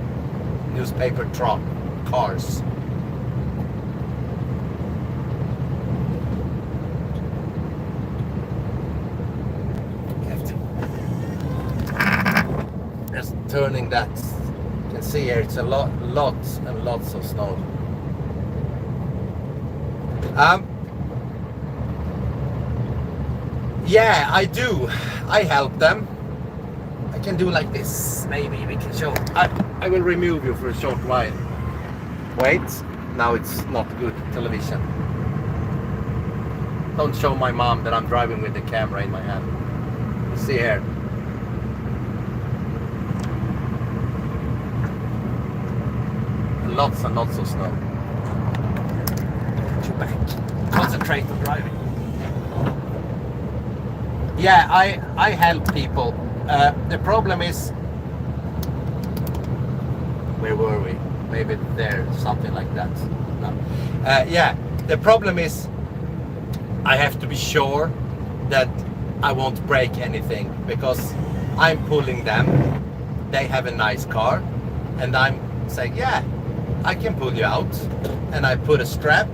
Just turning that. You can see here it's a lots and lots of snow. Yeah, I do. I help them. I can do like this. Maybe we can show. I will remove you for a short while. Wait. Now it's not good television. Don't show my mom that I'm driving with the camera in my hand. You see here. Lots and lots of snow. Get you back. Concentrate on driving. Yeah, I help people. The problem is, where were we? Maybe there, something like that. No. Yeah, the problem is I have to be sure that I won't break anything, because I'm pulling them. They have a nice car, and I'm saying, yeah, I can pull you out. And I put a strap,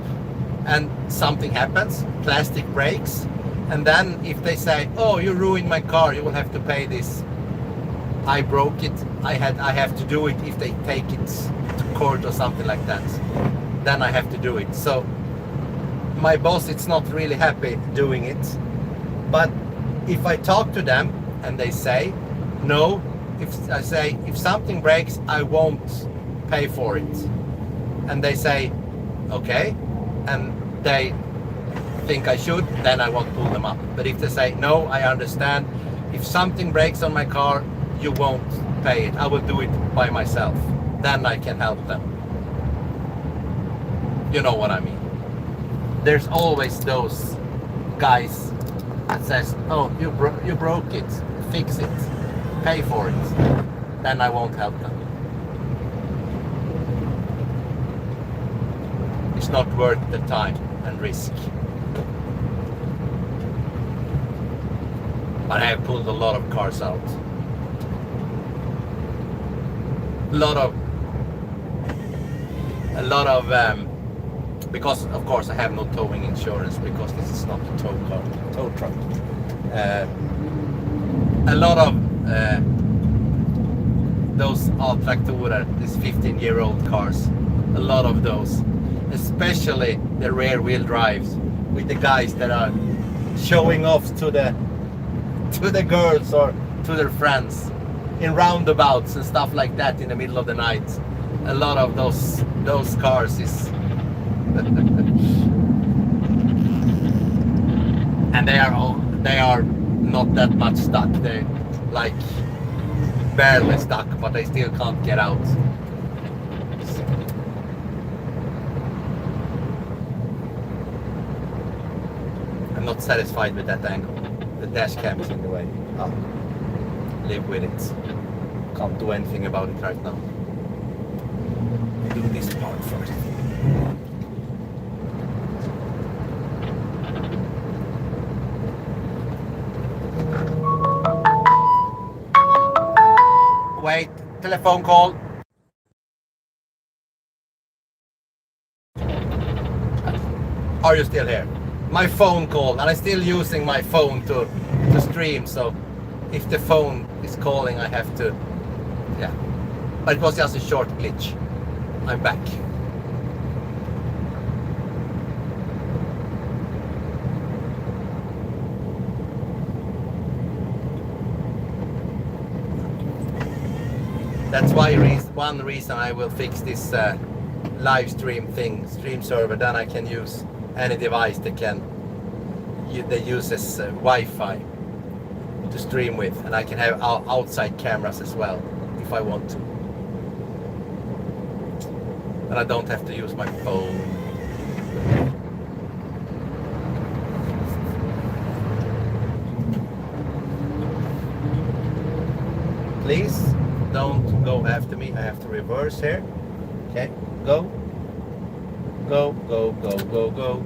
and something happens, plastic breaks. And then if they say, oh, you ruined my car, you will have to pay this. I broke it. I have to do it if they take it to court or something like that. Then I have to do it. So my boss is not really happy doing it. But if I talk to them and they say, no, if I say, if something breaks, I won't pay for it. And they say, okay, and they think I should, then I won't pull them up. But if they say, no, I understand, if something breaks on my car, you won't pay it, I will do it by myself, then I can help them. You know what I mean. There's always those guys that says, oh, you broke it, fix it, pay for it, then I won't help them. It's not worth the time and risk. But I have pulled a lot of cars out. A lot of because of course I have no towing insurance, because this is not a tow truck. A lot of those A-traktorer, these 15-year-old cars, a lot of those, especially the rear wheel drives, with the guys that are showing off to the girls or to their friends in roundabouts and stuff like that in the middle of the night. A lot of those cars is and they are not that much stuck. They like barely stuck, but they still can't get out. I'm not satisfied with that angle. The dash cam is in the way. I'll live with it. Can't do anything about it right now. Do this part first. Wait, telephone call. Are you still here? My phone called, and I'm still using my phone to stream, so if the phone is calling I have to, yeah. But it was just a short glitch. I'm back. That's why one reason I will fix this live stream thing, stream server. Then I can use any device that uses Wi-Fi to stream with, and I can have outside cameras as well if I want to. And I don't have to use my phone. Please don't go after me. I have to reverse here. Okay, go. Go, go, go, go, go.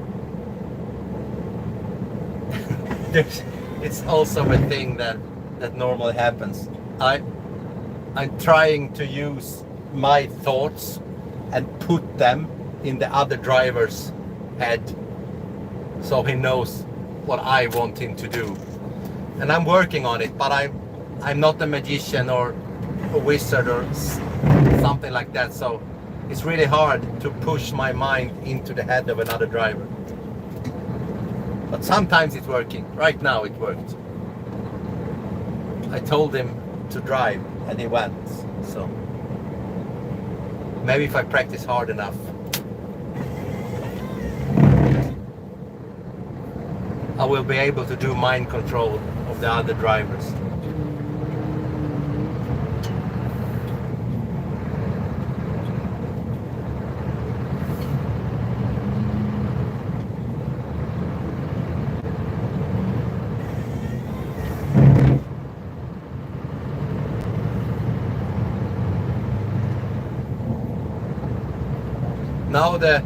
It's also a thing that normally happens. I'm trying to use my thoughts and put them in the other driver's head, so he knows what I want him to do. And I'm working on it, but I'm not a magician or a wizard or something like that, so it's really hard to push my mind into the head of another driver. But sometimes it's working. Right now it worked. I told him to drive and he went. So maybe if I practice hard enough, I will be able to do mind control of the other drivers. Now the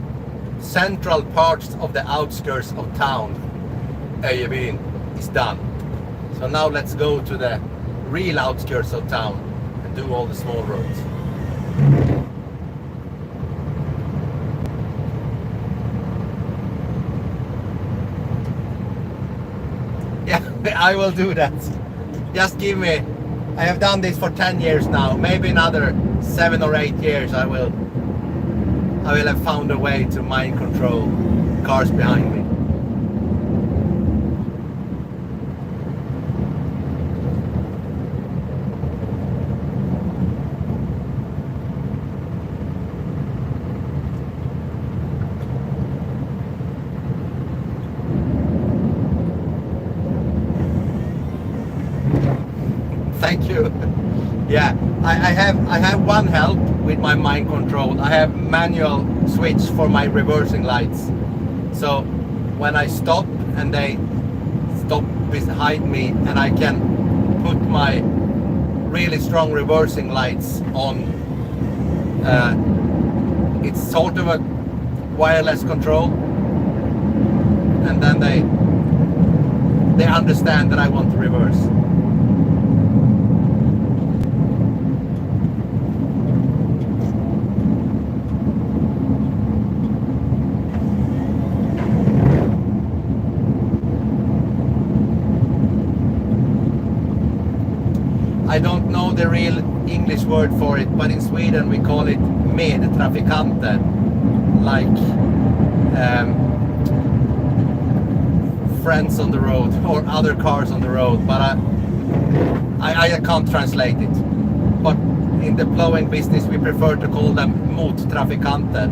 central parts of the outskirts of town, Öjebyn, is done. So now let's go to the real outskirts of town and do all the small roads. Yeah, I will do that. Just give me, I have done this for 10 years now, maybe another 7 or 8 years I will have found a way to mind control cars behind me. Thank you. Yeah, I have one help with my mind control. I have manual switch for my reversing lights. So when I stop and they stop behind me and I can put my really strong reversing lights on, it's sort of a wireless control, and then they understand that I want to reverse. I don't know the real English word for it, but in Sweden we call it medtrafikanter, like friends on the road or other cars on the road, but I can't translate it. But in the plowing business we prefer to call them mottrafikanter,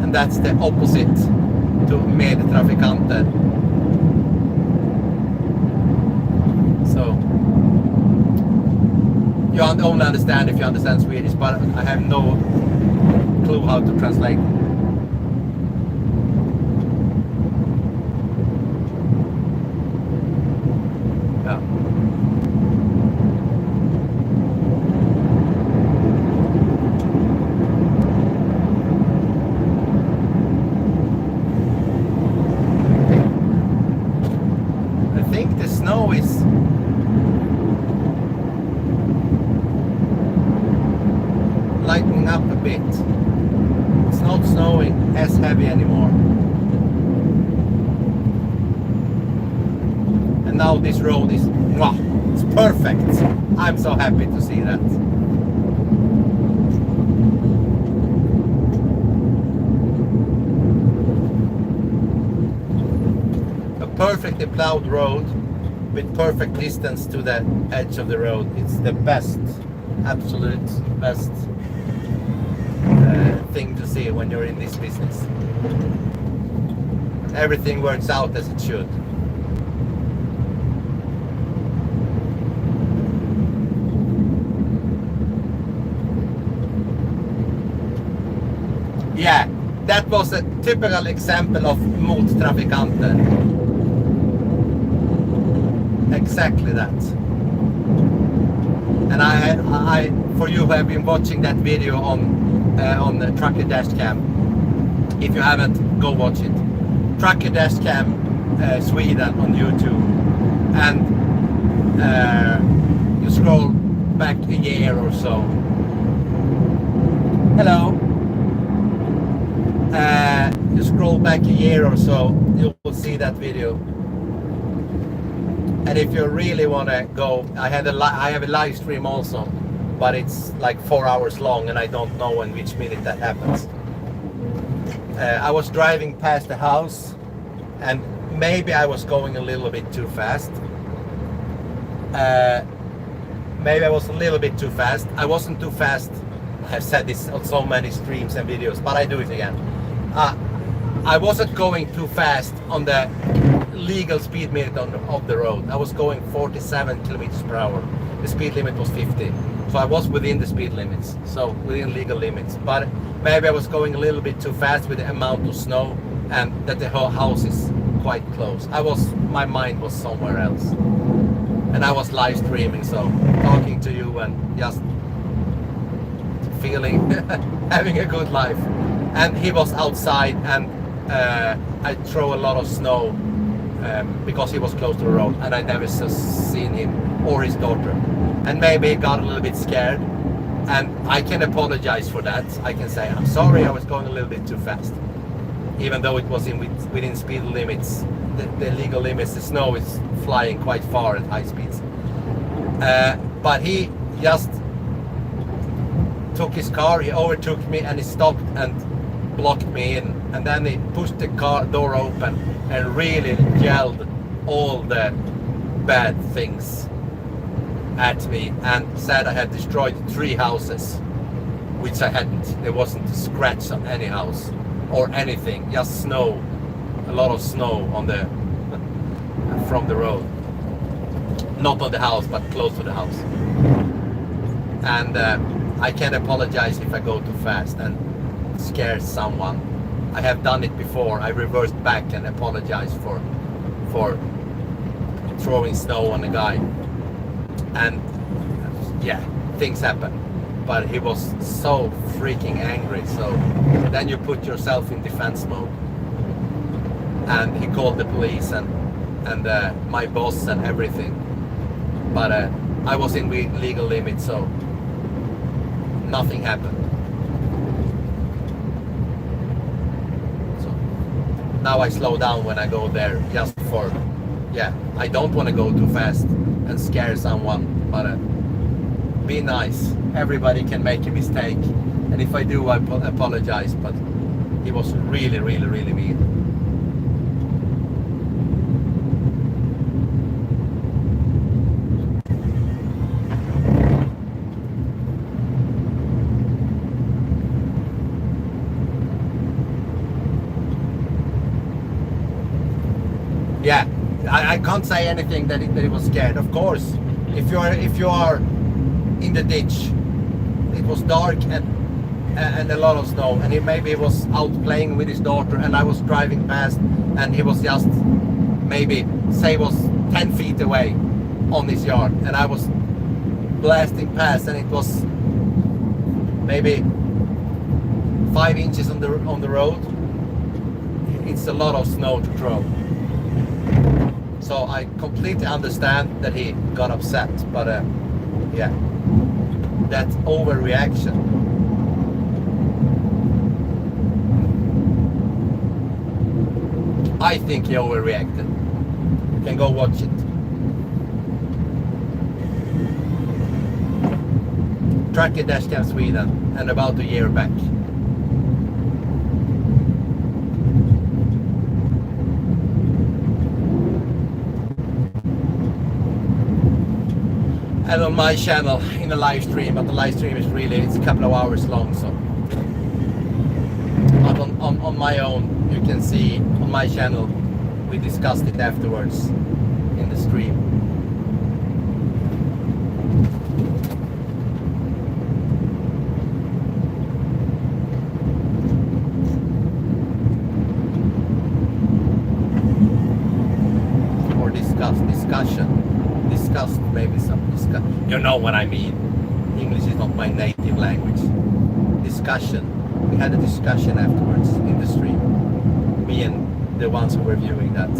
and that's the opposite to medtrafikanter. So you only understand if you understand Swedish, but I have no clue how to translate. Yeah. I think the snow is lightening up a bit. It's not snowing as heavy anymore. And now this road is, it's perfect. I'm so happy to see that. A perfectly plowed road with perfect distance to the edge of the road. It's the best, absolute best thing to see when you're in this business. Everything works out as it should. Yeah, that was a typical example of mottrafikanter. Exactly that. And I, for you who have been watching that video on the Trucker Dashcam, if you haven't, go watch it. Trucker Dashcam Sweden on YouTube, and you scroll back a year or so. Hello. You scroll back a year or so, you will see that video. And if you really want to go, I have a live stream also, but it's like 4 hours long, and I don't know in which minute that happens. I was driving past the house, and maybe I was going a little bit too fast. Maybe I was a little bit too fast. I wasn't too fast. I have said this on so many streams and videos, but I do it again. I wasn't going too fast on the legal speed limit of the road. I was going 47 kilometers per hour. The speed limit was 50. So I was within the speed limits, so within legal limits. But maybe I was going a little bit too fast with the amount of snow and that the whole house is quite close. My mind was somewhere else. And I was live streaming, so talking to you and just feeling, having a good life. And he was outside, and I throw a lot of snow because he was close to the road, and I never seen him or his daughter. And maybe he got a little bit scared, and I can apologize for that. I can say, I'm sorry, I was going a little bit too fast. Even though it was within speed limits, the legal limits, the snow is flying quite far at high speeds. But he just took his car, he overtook me, and he stopped and blocked me in, and then he pushed the car door open and really yelled all the bad things at me and said I had destroyed 3 houses, which I hadn't. There wasn't a scratch on any house or anything, just snow, a lot of snow on the from the road, not on the house but close to the house. And I can apologize if I go too fast and scare someone. I have done it before. I reversed back and apologized for throwing snow on a guy, and yeah, things happen. But he was so freaking angry, so then you put yourself in defense mode. And he called the police and my boss and everything, but I was in legal limits, so nothing happened. So now I slow down when I go there, just for, yeah, I don't want to go too fast and scare someone, but be nice. Everybody can make a mistake, and if I do, I apologize, but he was really, really, really mean. Yeah, I can't say anything that he was scared. Of course, if you are in the ditch, it was dark and a lot of snow, and maybe he was out playing with his daughter, and I was driving past, and he was just maybe was 10 feet away on his yard, and I was blasting past, and it was maybe 5 inches on the road. It's a lot of snow to throw. So I completely understand that he got upset, but yeah, that overreaction. I think he overreacted. You can go watch it. Tracker Dashcam Sweden, and about a year back. And on my channel in a live stream, but the live stream is it's a couple of hours long, so. But on my own, you can see on my channel, we discussed it afterwards in the stream. Or discussed, maybe some discussion. You know what I mean. English is not my native language. Discussion. We had a discussion afterwards in the stream. Me and the ones who were viewing that.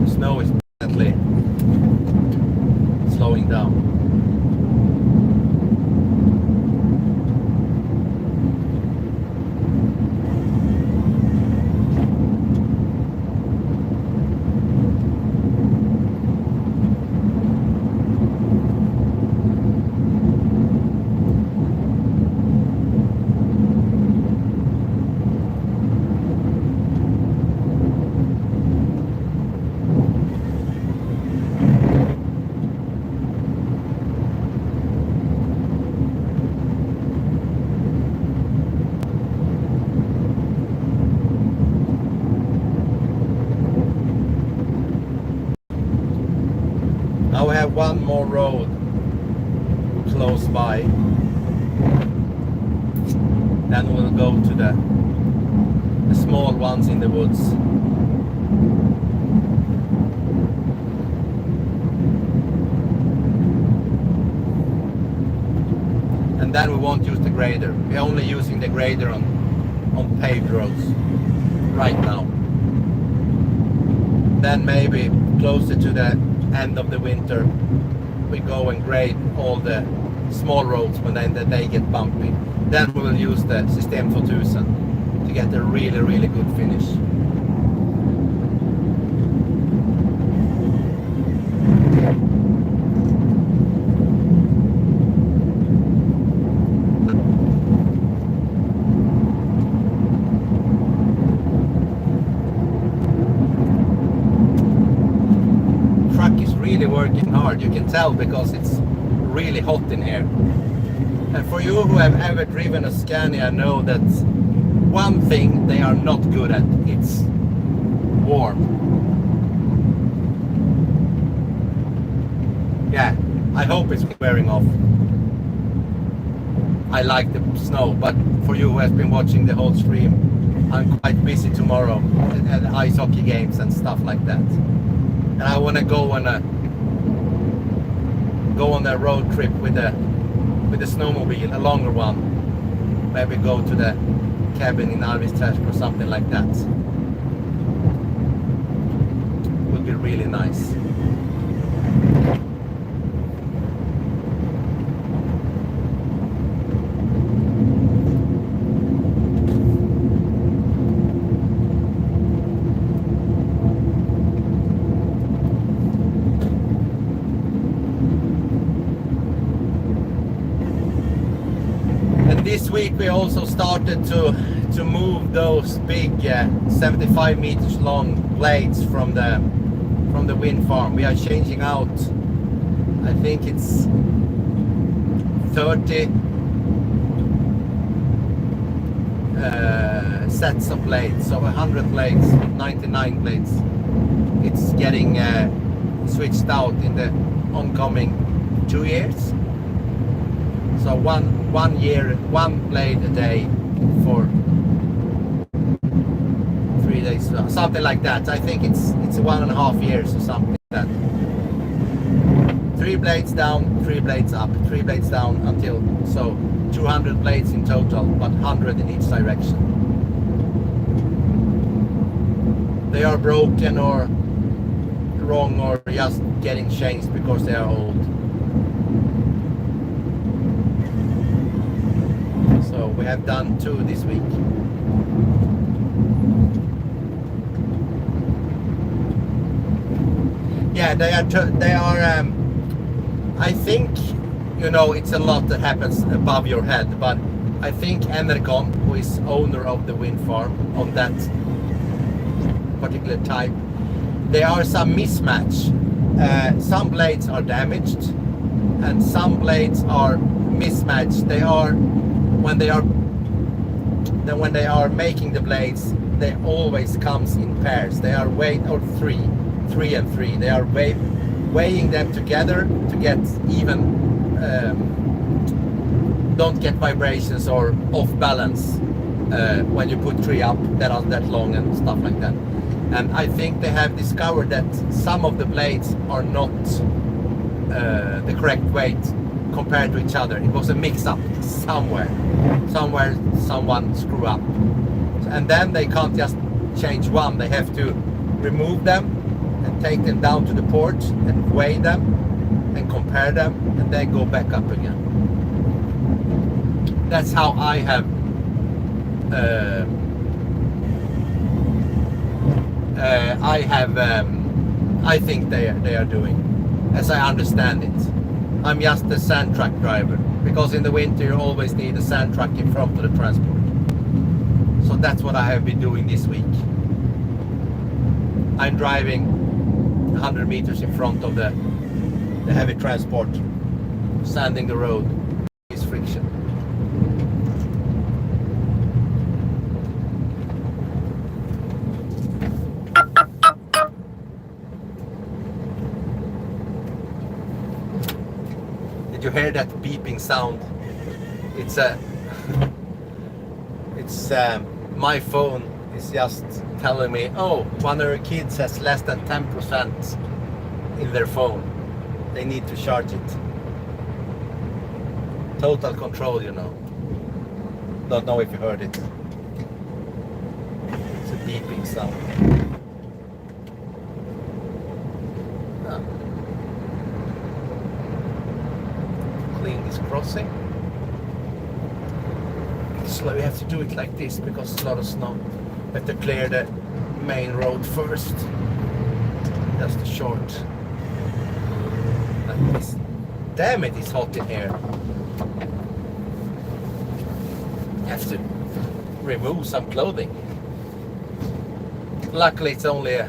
The snow is definitely slowing down. Now we have one more road close by. Then we'll go to the small ones in the woods. And then we won't use the grader. We're only using the grader on paved roads right now. Then maybe closer to the end of the winter we go and grade all the small roads when they get bumpy. Then we will use the System 2000 to get a really good finish. Working hard, you can tell, because it's really hot in here. And for you who have ever driven a Scania know that one thing they are not good at, it's warm. Yeah, I hope it's wearing off. I like the snow, but for you who has been watching the whole stream, I'm quite busy tomorrow at ice hockey games and stuff like that. And I want to go on a road trip with the snowmobile, a longer one. Maybe go to the cabin in Arvidsjaur or something like that. Would be really nice. This week we also started to move those big 75 meters long blades from the wind farm. We are changing out, I think it's 30 sets of blades, so 100 blades, 99 blades. It's getting switched out in the oncoming 2 years. So one year, one blade a day for 3 days, something like that. I think it's 1.5 years or something like that. 3 blades down, 3 blades up, 3 blades down until, so 200 blades in total, but 100 in each direction. They are broken or wrong or just getting changed because they are old. So we have done 2 this week. Yeah, they are. I think, you know, it's a lot that happens above your head, but I think Enercon, who is owner of the wind farm on that particular type, there are some mismatch. Some blades are damaged, and some blades are mismatched. They are when they are making the blades, they always comes in pairs. They are three and three. They are weighing them together to get even, don't get vibrations or off balance when you put 3 up that are that long and stuff like that. And I think they have discovered that some of the blades are not the correct weight compared to each other. It was a mix-up somewhere someone screw up, and then they can't just change one. They have to remove them and take them down to the port and weigh them and compare them and then go back up again. That's how I have I think they are doing, as I understand it. I'm just a sand truck driver, because in the winter you always need a sand truck in front of the transport. So that's what I have been doing this week. I'm driving 100 meters in front of the heavy transport, sanding the road. Is friction. and you hear that beeping sound. It's my phone is just telling me, oh, one of your kids has less than 10% in their phone. They need to charge it. Total control, you know. Don't know if you heard it. It's a beeping sound. Clean this crossing. So we have to do it like this because it's a lot of snow. We have to clear the main road first. Just a short. Like this. Damn it, it's hot in here. You have to remove some clothing. Luckily it's only a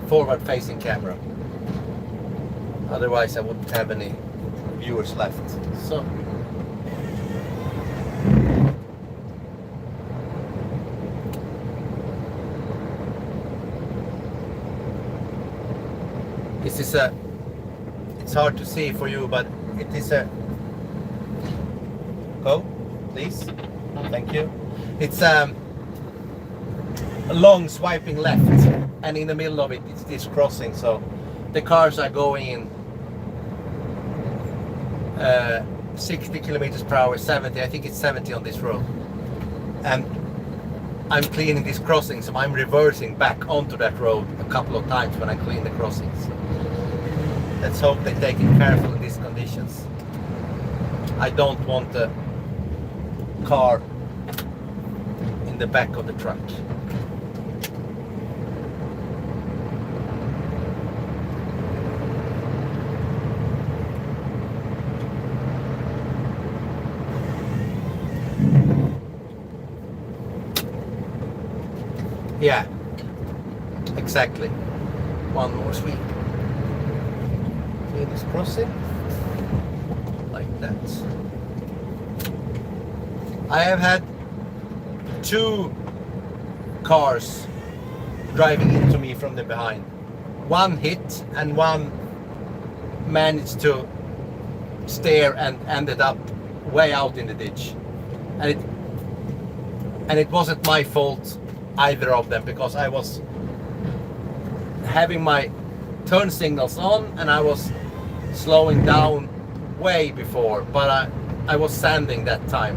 forward facing camera. Otherwise I wouldn't have any viewers left. So this is a, it's hard to see for you, but it is a, go please, thank you. It's a long swiping left, and in the middle of it it's this crossing, so the cars are going in 60 kilometers per hour, 70, I think it's 70 on this road, and I'm cleaning this crossing, so I'm reversing back onto that road a couple of times when I clean the crossings. Let's hope they take it careful in these conditions. I don't want a car in the back of the truck. Yeah, exactly. One more sweep. Clean this crossing like that. I have had 2 cars driving into me from the behind. One hit and one managed to steer and ended up way out in the ditch. And it wasn't my fault, either of them, because I was having my turn signals on and I was slowing down way before, but I was sanding that time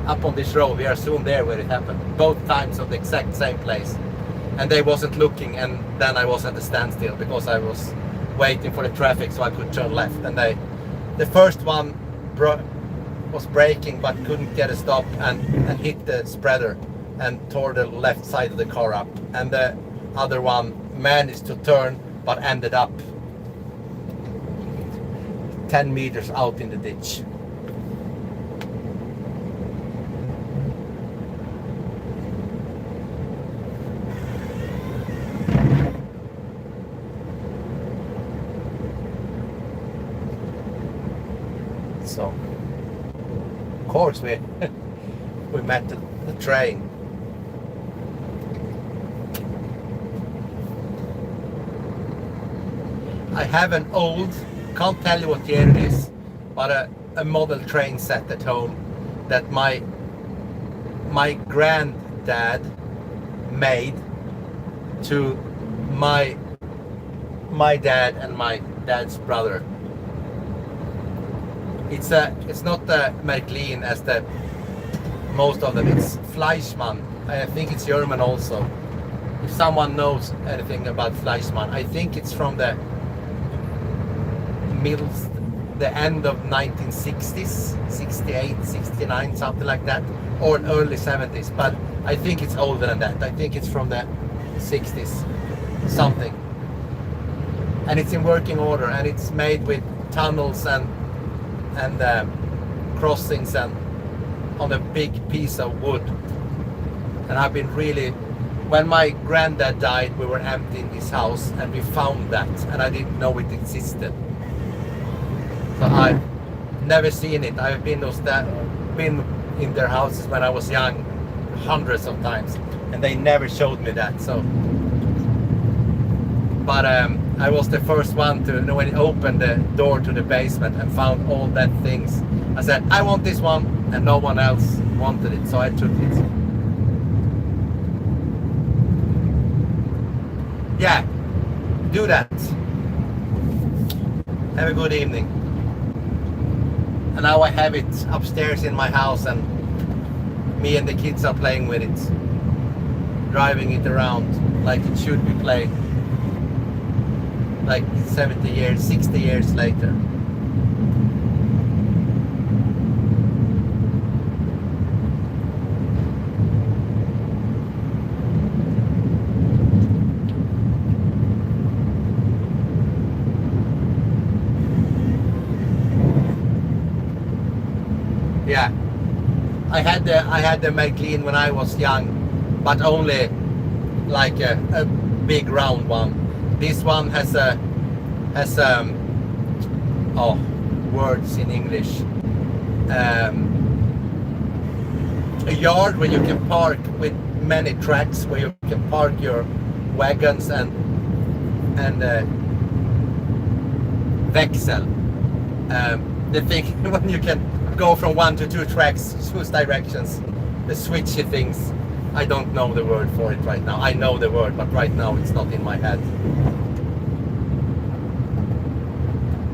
up on this road. We are soon there where it happened, both times at the exact same place, and they wasn't looking, and then I was at a standstill because I was waiting for the traffic so I could turn left, and the first one was braking but couldn't get a stop and hit the spreader and tore the left side of the car up, and the other one managed to turn but ended up 10 meters out in the ditch. So of course we met the train. I have an old, can't tell you what year it is, but a model train set at home that my granddad made to my dad and my dad's brother. It's not the Märklin as the most of them. It's Fleischmann. I think it's German also. If someone knows anything about Fleischmann, I think it's from the end of 1960s, 68, 69, something like that, or early 70s, but I think it's older than that. I think it's from the 60s, something. And it's in working order, and it's made with tunnels and crossings and on a big piece of wood. And I've been really, when my granddad died, we were emptying his house and we found that, and I didn't know it existed. So I've never seen it. I've been in their houses when I was young hundreds of times, and they never showed me that. So But I was the first one to, when it opened the door to the basement and found all that things, I said, I want this one, and no one else wanted it, so I took it. Yeah, do that. Have a good evening. And now I have it upstairs in my house, and me and the kids are playing with it, driving it around like it should be played, like 70 years, 60 years later. Yeah, I had the made clean when I was young, but only like a big round one. This one has words in English. A yard where you can park with many tracks, where you can park your wagons and Vexel. The thing when you can go from 1 to 2 tracks, choose directions, the switchy things. I don't know the word for it right now. I know the word, but right now it's not in my head.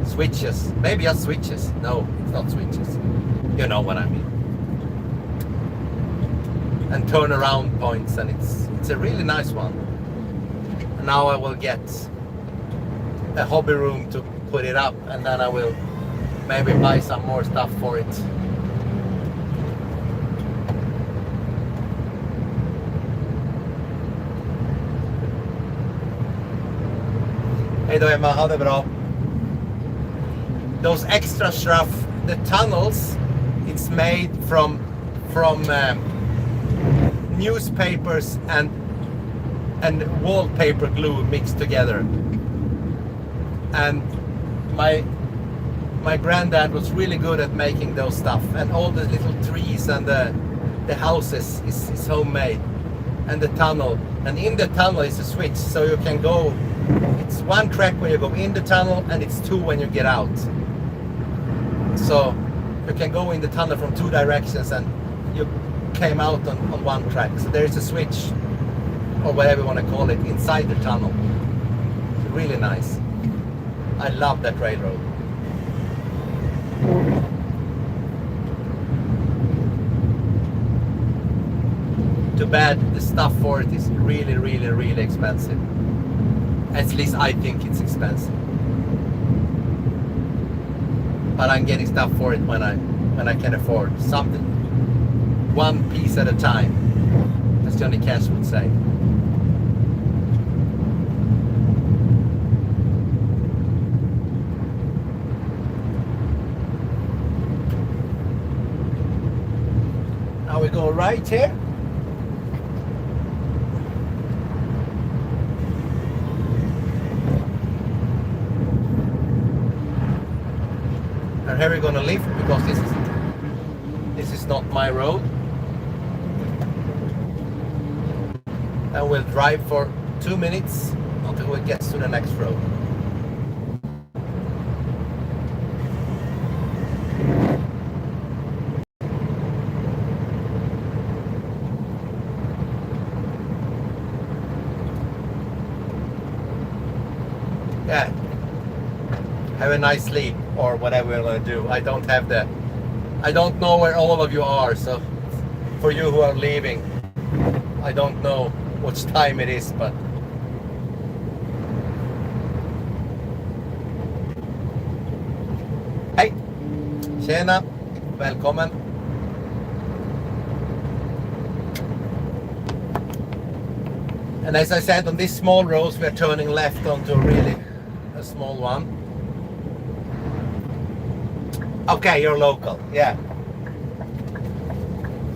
Switches, maybe just switches. No, it's not switches. You know what I mean. And turnaround points, and it's a really nice one. And now I will get a hobby room to put it up, and then I will maybe buy some more stuff for it. Hej då Emma, ha det bra. Those extra stuff, the tunnels, it's made from newspapers and wallpaper glue mixed together. And my granddad was really good at making those stuff, and all the little trees and the houses is homemade, and the tunnel, and in the tunnel is a switch, so you can go, it's 1 track when you go in the tunnel, and it's 2 when you get out. So you can go in the tunnel from 2 directions, and you came out on 1 track. So there is a switch, or whatever you want to call it, inside the tunnel. Really nice. I love that railroad. Too bad the stuff for it is really, really, really expensive. At least I think it's expensive. But I'm getting stuff for it when I can afford something. 1 piece at a time, as Johnny Cash would say. Now we go right here. And here we're gonna leave because this is not my road. And we'll drive for 2 minutes until we get to the next road. Yeah. Have a nice sleep or whatever we're gonna do. I don't know where all of you are, so for you who are leaving, I don't know which time it is, but hej! Tjena! Välkommen! And as I said, on these small roads we are turning left onto a small one. Okay, you're local, yeah.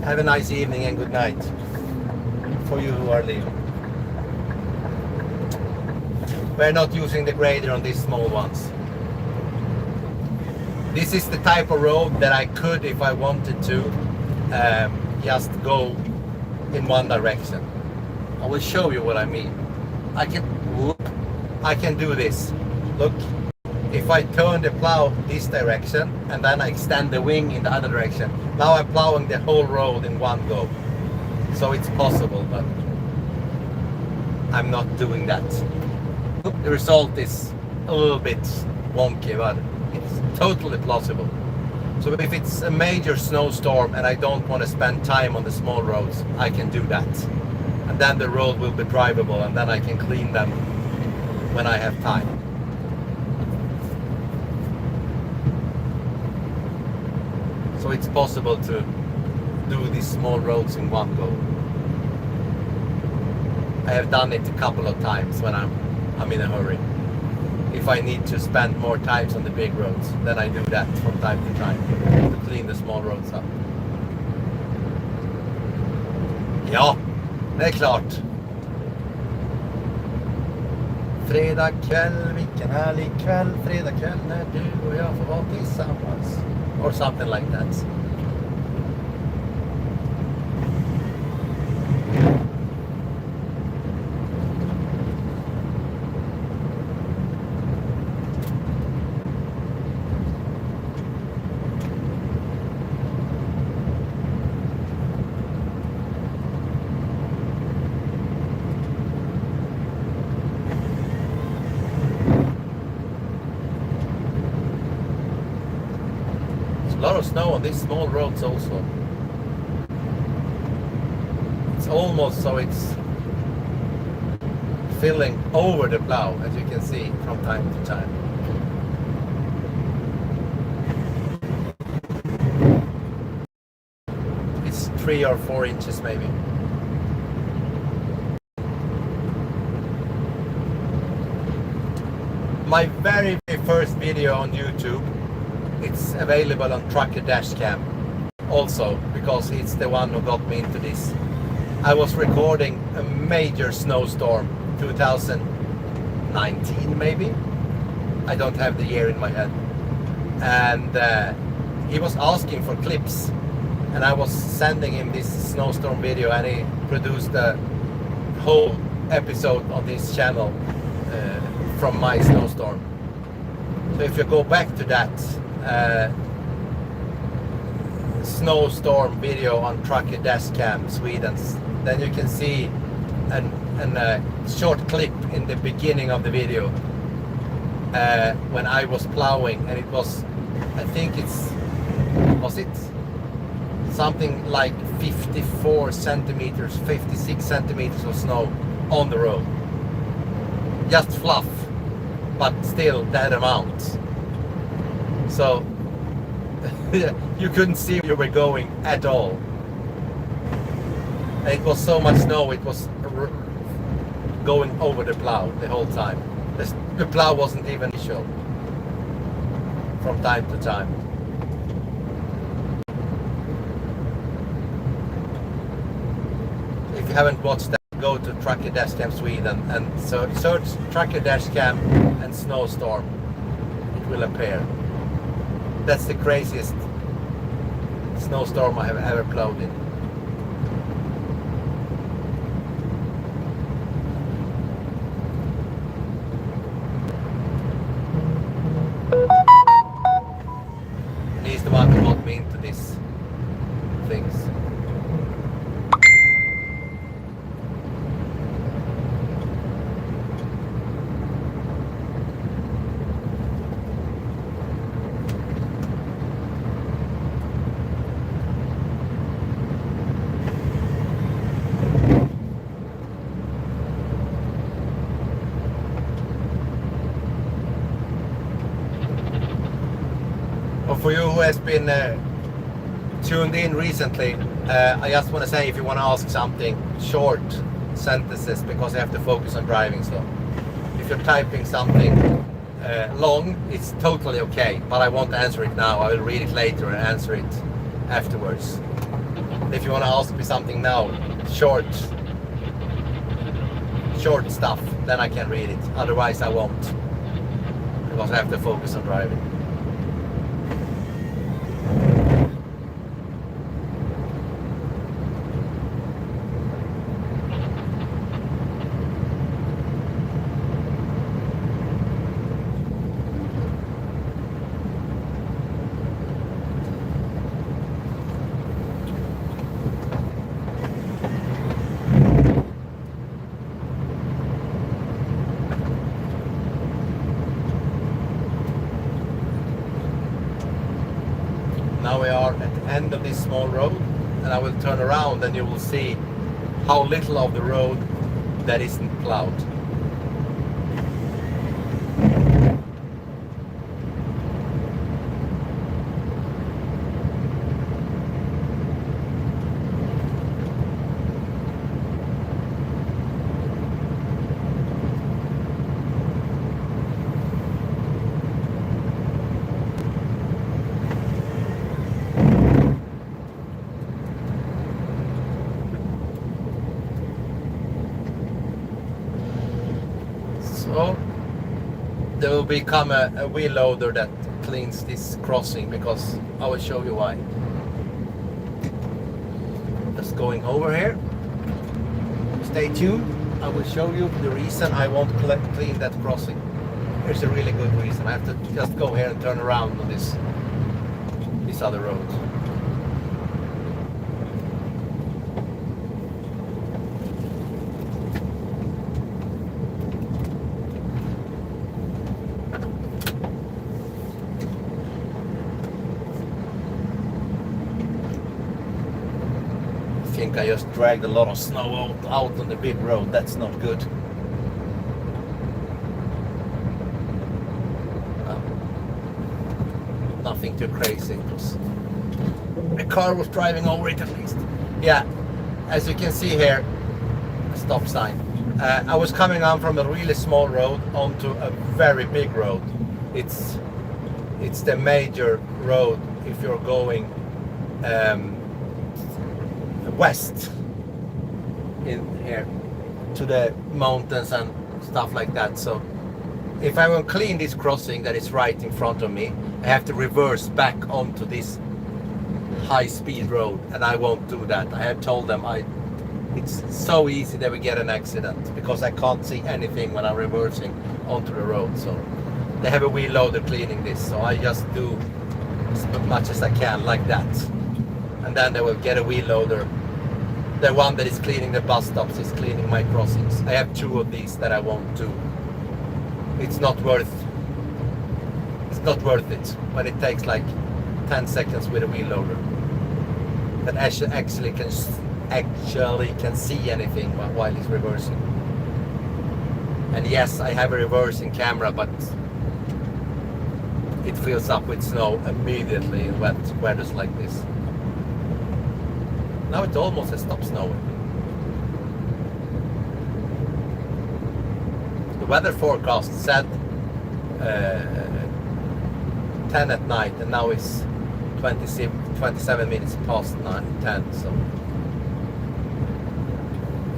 Have a nice evening and good night for you who are leaving. We're not using the grader on these small ones. This is the type of road that I could, if I wanted to, just go in one direction. I will show you what I mean. I can do this. Look, if I turn the plow this direction and then I extend the wing in the other direction, now I'm plowing the whole road in one go. So it's possible, but I'm not doing that. The result is a little bit wonky, but it's totally plausible. So if it's a major snowstorm and I don't want to spend time on the small roads, I can do that. And then the road will be drivable, and then I can clean them when I have time. So it's possible to do these small roads in one go. I have done it a couple of times when I'm in a hurry. If I need to spend more time on the big roads, then I do that from time to time to clean the small roads up. Ja, det är klart. Fredag kväll, vilken härlig kväll. Fredag kväll när du och jag får vara tillsammans. Or something like that. A lot of snow on these small roads also. It's almost so it's filling over the plow, as you can see from time to time. It's 3 or 4 inches maybe. My very first video on YouTube, it's available on Trucker Dashcam also, because it's the one who got me into this. I was recording a major snowstorm, 2019 maybe. I don't have the year in my head. And he was asking for clips, and I was sending him this snowstorm video, and he produced a whole episode on this channel from my snowstorm. So if you go back to that snowstorm video on Trucker Dashcam Sweden, then you can see a short clip in the beginning of the video when I was plowing, and it was, I think was it something like 54 centimeters, 56 centimeters of snow on the road. Just fluff, but still that amount. So you couldn't see where you were going at all. And it was so much snow, it was going over the plow the whole time. The plow wasn't even visual from time to time. If you haven't watched that, go to Trucker Dashcam Sweden and search Trucker Dashcam and snowstorm. It will appear. That's the craziest snowstorm I have ever plowed in. And he's the one who got me into these things. For you who has been tuned in recently, I just want to say, if you want to ask something, short sentences, because I have to focus on driving. So if you're typing something long, it's totally okay, but I won't answer it now. I will read it later and answer it afterwards. If you want to ask me something now, short stuff, then I can read it. Otherwise I won't, because I have to focus on driving. Now we are at the end of this small road, and I will turn around and you will see how little of the road that isn't plowed. So there will become a wheel loader that cleans this crossing, because I will show you why. Just going over here. Stay tuned. I will show you the reason I won't clean that crossing. There's a really good reason. I have to just go here and turn around on this other road. I think I just dragged a lot of snow out on the big road. That's not good. Nothing too crazy. The car was driving over it at least. Yeah, as you can see here, a stop sign. I was coming on from a really small road onto a very big road. It's the major road if you're going west in here to the mountains and stuff like that. So if I want to clean this crossing that is right in front of me, I have to reverse back onto this high-speed road, and I won't do that. I have told them it's so easy that we get an accident because I can't see anything when I'm reversing onto the road. So they have a wheel loader cleaning this, so I just do as much as I can like that, and then they will get a wheel loader. The one that is cleaning the bus stops is cleaning my crossings. I have 2 of these that I won't do. It's not worth it when it takes like 10 seconds with a wheel loader that actually can see anything while it's reversing. And yes, I have a reversing camera, but it fills up with snow immediately in wet weathers like this. Now it almost has stopped snowing. The weather forecast said 10 at night, and now it's 27 minutes past 10, so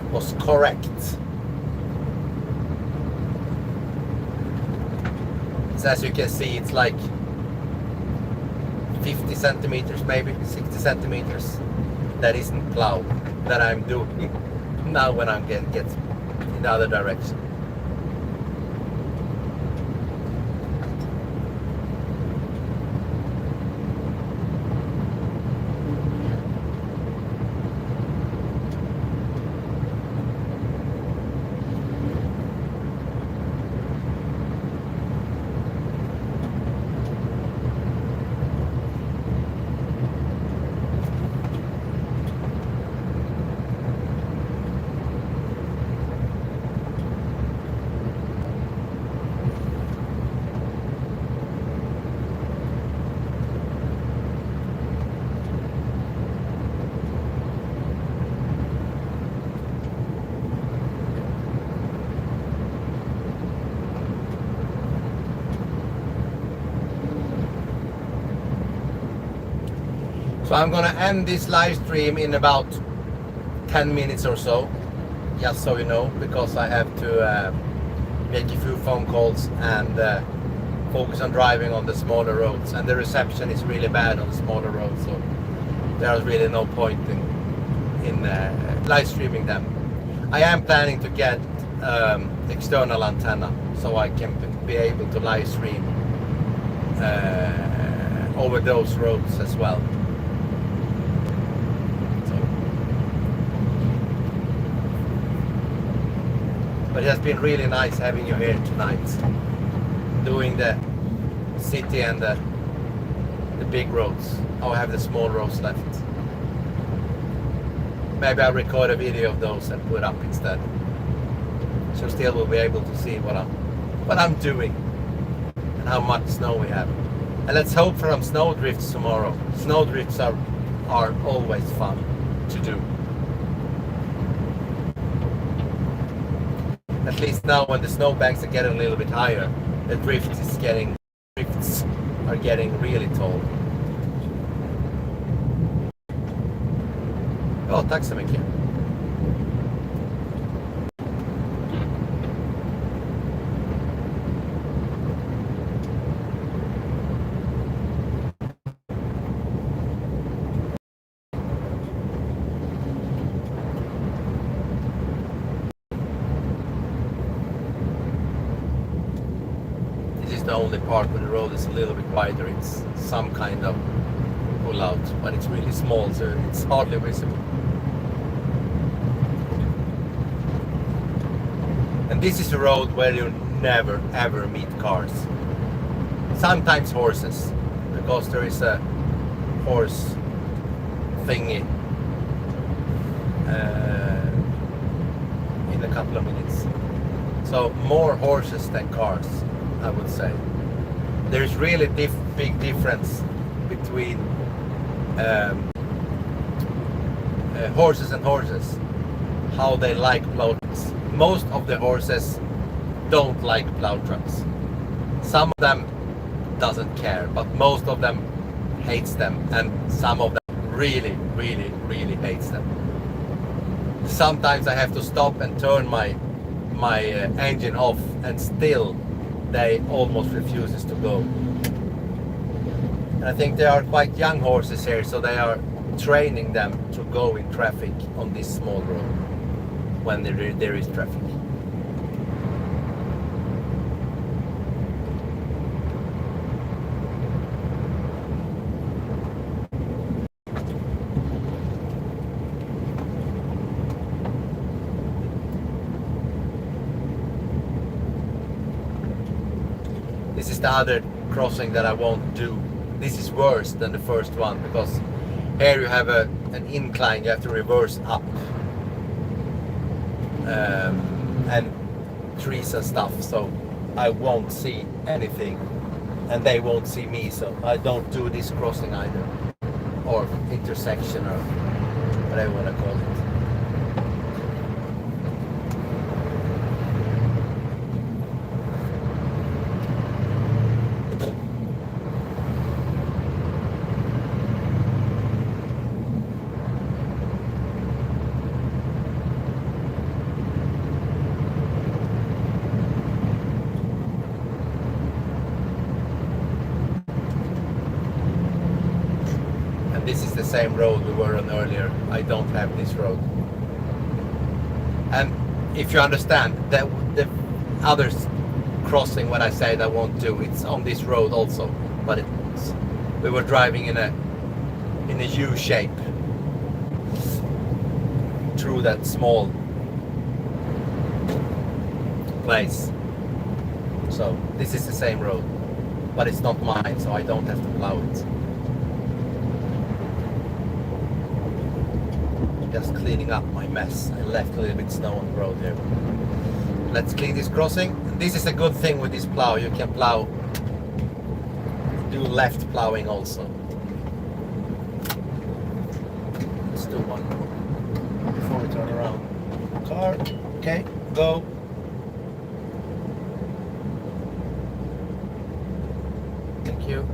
it was correct. So as you can see, it's like 50 centimeters, maybe 60 centimeters that isn't plowed, that I'm doing now when I'm get in the other direction. So I'm gonna end this live stream in about 10 minutes or so, just so you know, because I have to make a few phone calls and focus on driving on the smaller roads, and the reception is really bad on the smaller roads, so there's really no point in live streaming them. I am planning to get external antenna so I can be able to live stream over those roads as well. But it has been really nice having you here tonight, doing the city and the the big roads. I'll have the small roads left. Maybe I'll record a video of those and put up instead. So still we'll be able to see what I'm doing and how much snow we have. And let's hope for some snow drifts tomorrow. Snow drifts are always fun to do. At least now when the snowbanks are getting a little bit higher, the drifts are getting really tall. Ja, tack så mycket. This is the only part where the road is a little bit wider. It's some kind of pull out, but it's really small, so it's hardly visible. And this is a road where you never ever meet cars. Sometimes horses, because there is a horse thingy in a couple of minutes. So more horses than cars, I would say. There's really big difference between horses and horses, how they like plow trucks. Most of the horses don't like plow trucks. Some of them doesn't care, but most of them hates them, and some of them really hates them. Sometimes I have to stop and turn my engine off, and still they almost refuses to go. And I think they are quite young horses here, so they are training them to go in traffic on this small road when there is traffic. This is the other crossing that I won't do. This is worse than the first one, because here you have an incline, you have to reverse up, and trees and stuff, so I won't see anything and they won't see me, so I don't do this crossing either, or intersection, or whatever you want to call it. This is the same road we were on earlier. I don't have this road. And if you understand, that the other crossing, what I said I won't do, it's on this road also, but we were driving in a U shape through that small place. So this is the same road, but it's not mine, so I don't have to plow it. Just cleaning up my mess. I left a little bit snow on the road here. Let's clean this crossing. This is a good thing with this plow. You can plow, do left plowing also. Let's do one more before we turn around. Car, okay, go. Thank you.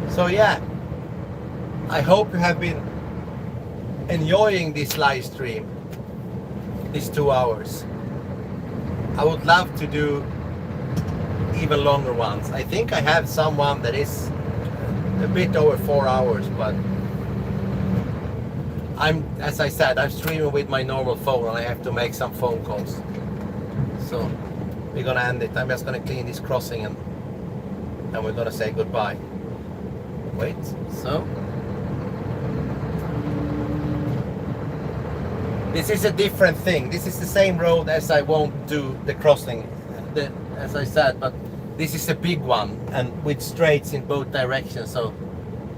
So yeah, I hope you have been enjoying this live stream, these 2 hours. I would love to do even longer ones. I think I have someone that is a bit over 4 hours, but as I said, I'm streaming with my normal phone and I have to make some phone calls. So we're gonna end it. I'm just gonna clean this crossing and we're gonna say goodbye. Wait, so this is a different thing. This is the same road as I won't do the crossing, as I said, but this is a big one and with straights in both directions, so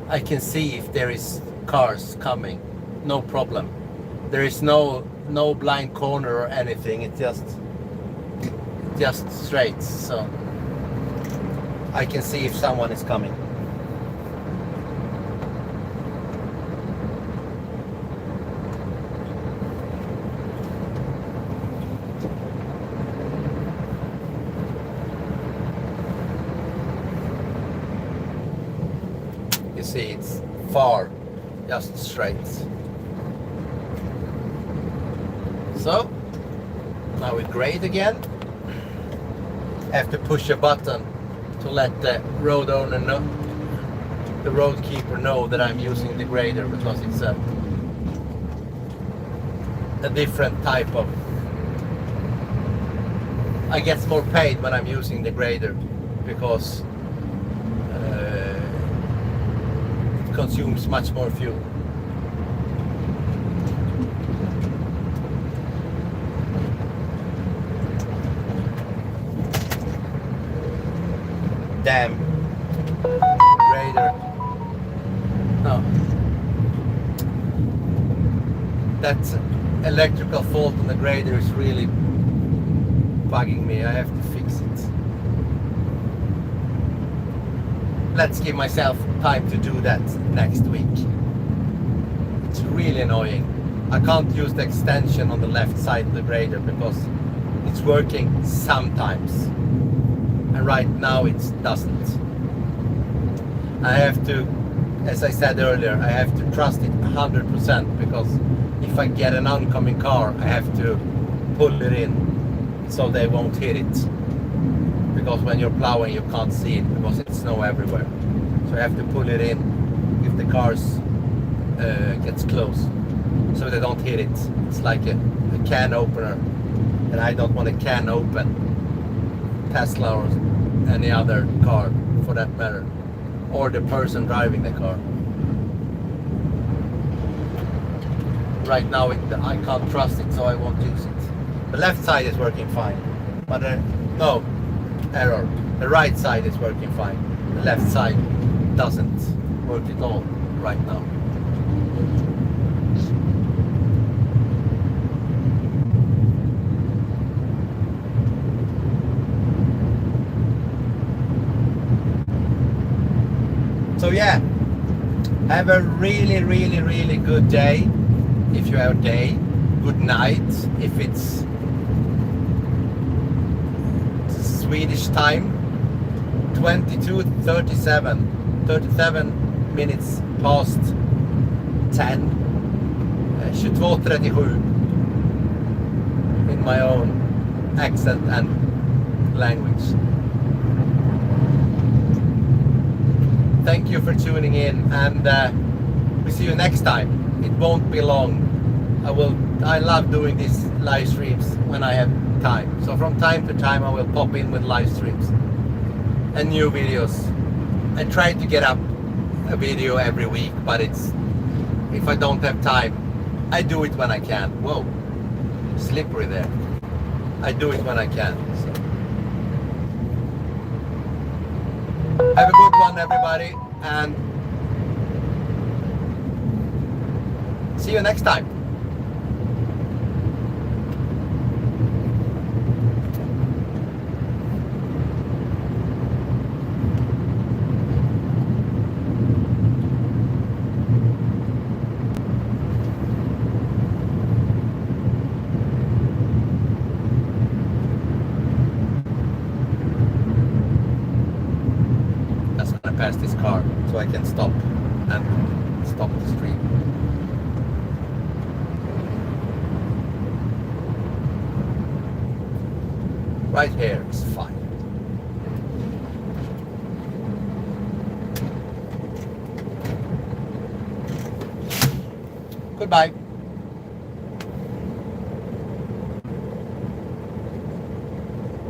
I can see if there is cars coming. No problem. There is no blind corner or anything. It's just straight, so I can see if someone is coming. You see, it's far, just straight. So now we grade again. Have to push a button to let the road owner know, the road keeper know that I'm using the grader, because it's a different type of. I get more paid when I'm using the grader because it consumes much more fuel. Damn grader. No. That electrical fault on the grader is really bugging me. I have to fix it. Let's give myself time to do that next week. It's really annoying. I can't use the extension on the left side of the grader because it's working sometimes. And right now it doesn't. I have to, as I said earlier, I have to trust it 100%, because if I get an oncoming car, I have to pull it in so they won't hit it. Because when you're plowing, you can't see it because it's snow everywhere. So I have to pull it in if the cars gets close, so they don't hit it. It's like a can opener, and I don't want a can open Tesla or any other car for that matter, or the person driving the car. Right now I can't trust it, so I won't use it. The left side is working fine, but no, error. The right side is working fine. The left side doesn't work at all right now. So yeah, have a really, really, really good day. If you have a day, good night. If it's Swedish time, 37 minutes past 10. 22:37 in my own accent and language. Thank you for tuning in, and we see you next time. It won't be long. I love doing these live streams when I have time. So from time to time I will pop in with live streams and new videos. I try to get up a video every week, but if I don't have time, I do it when I can. Whoa, slippery there. I do it when I can. So. Have a good one, everybody, and see you next time. Past this car so I can stop and stop the stream. Right here is fine. Goodbye.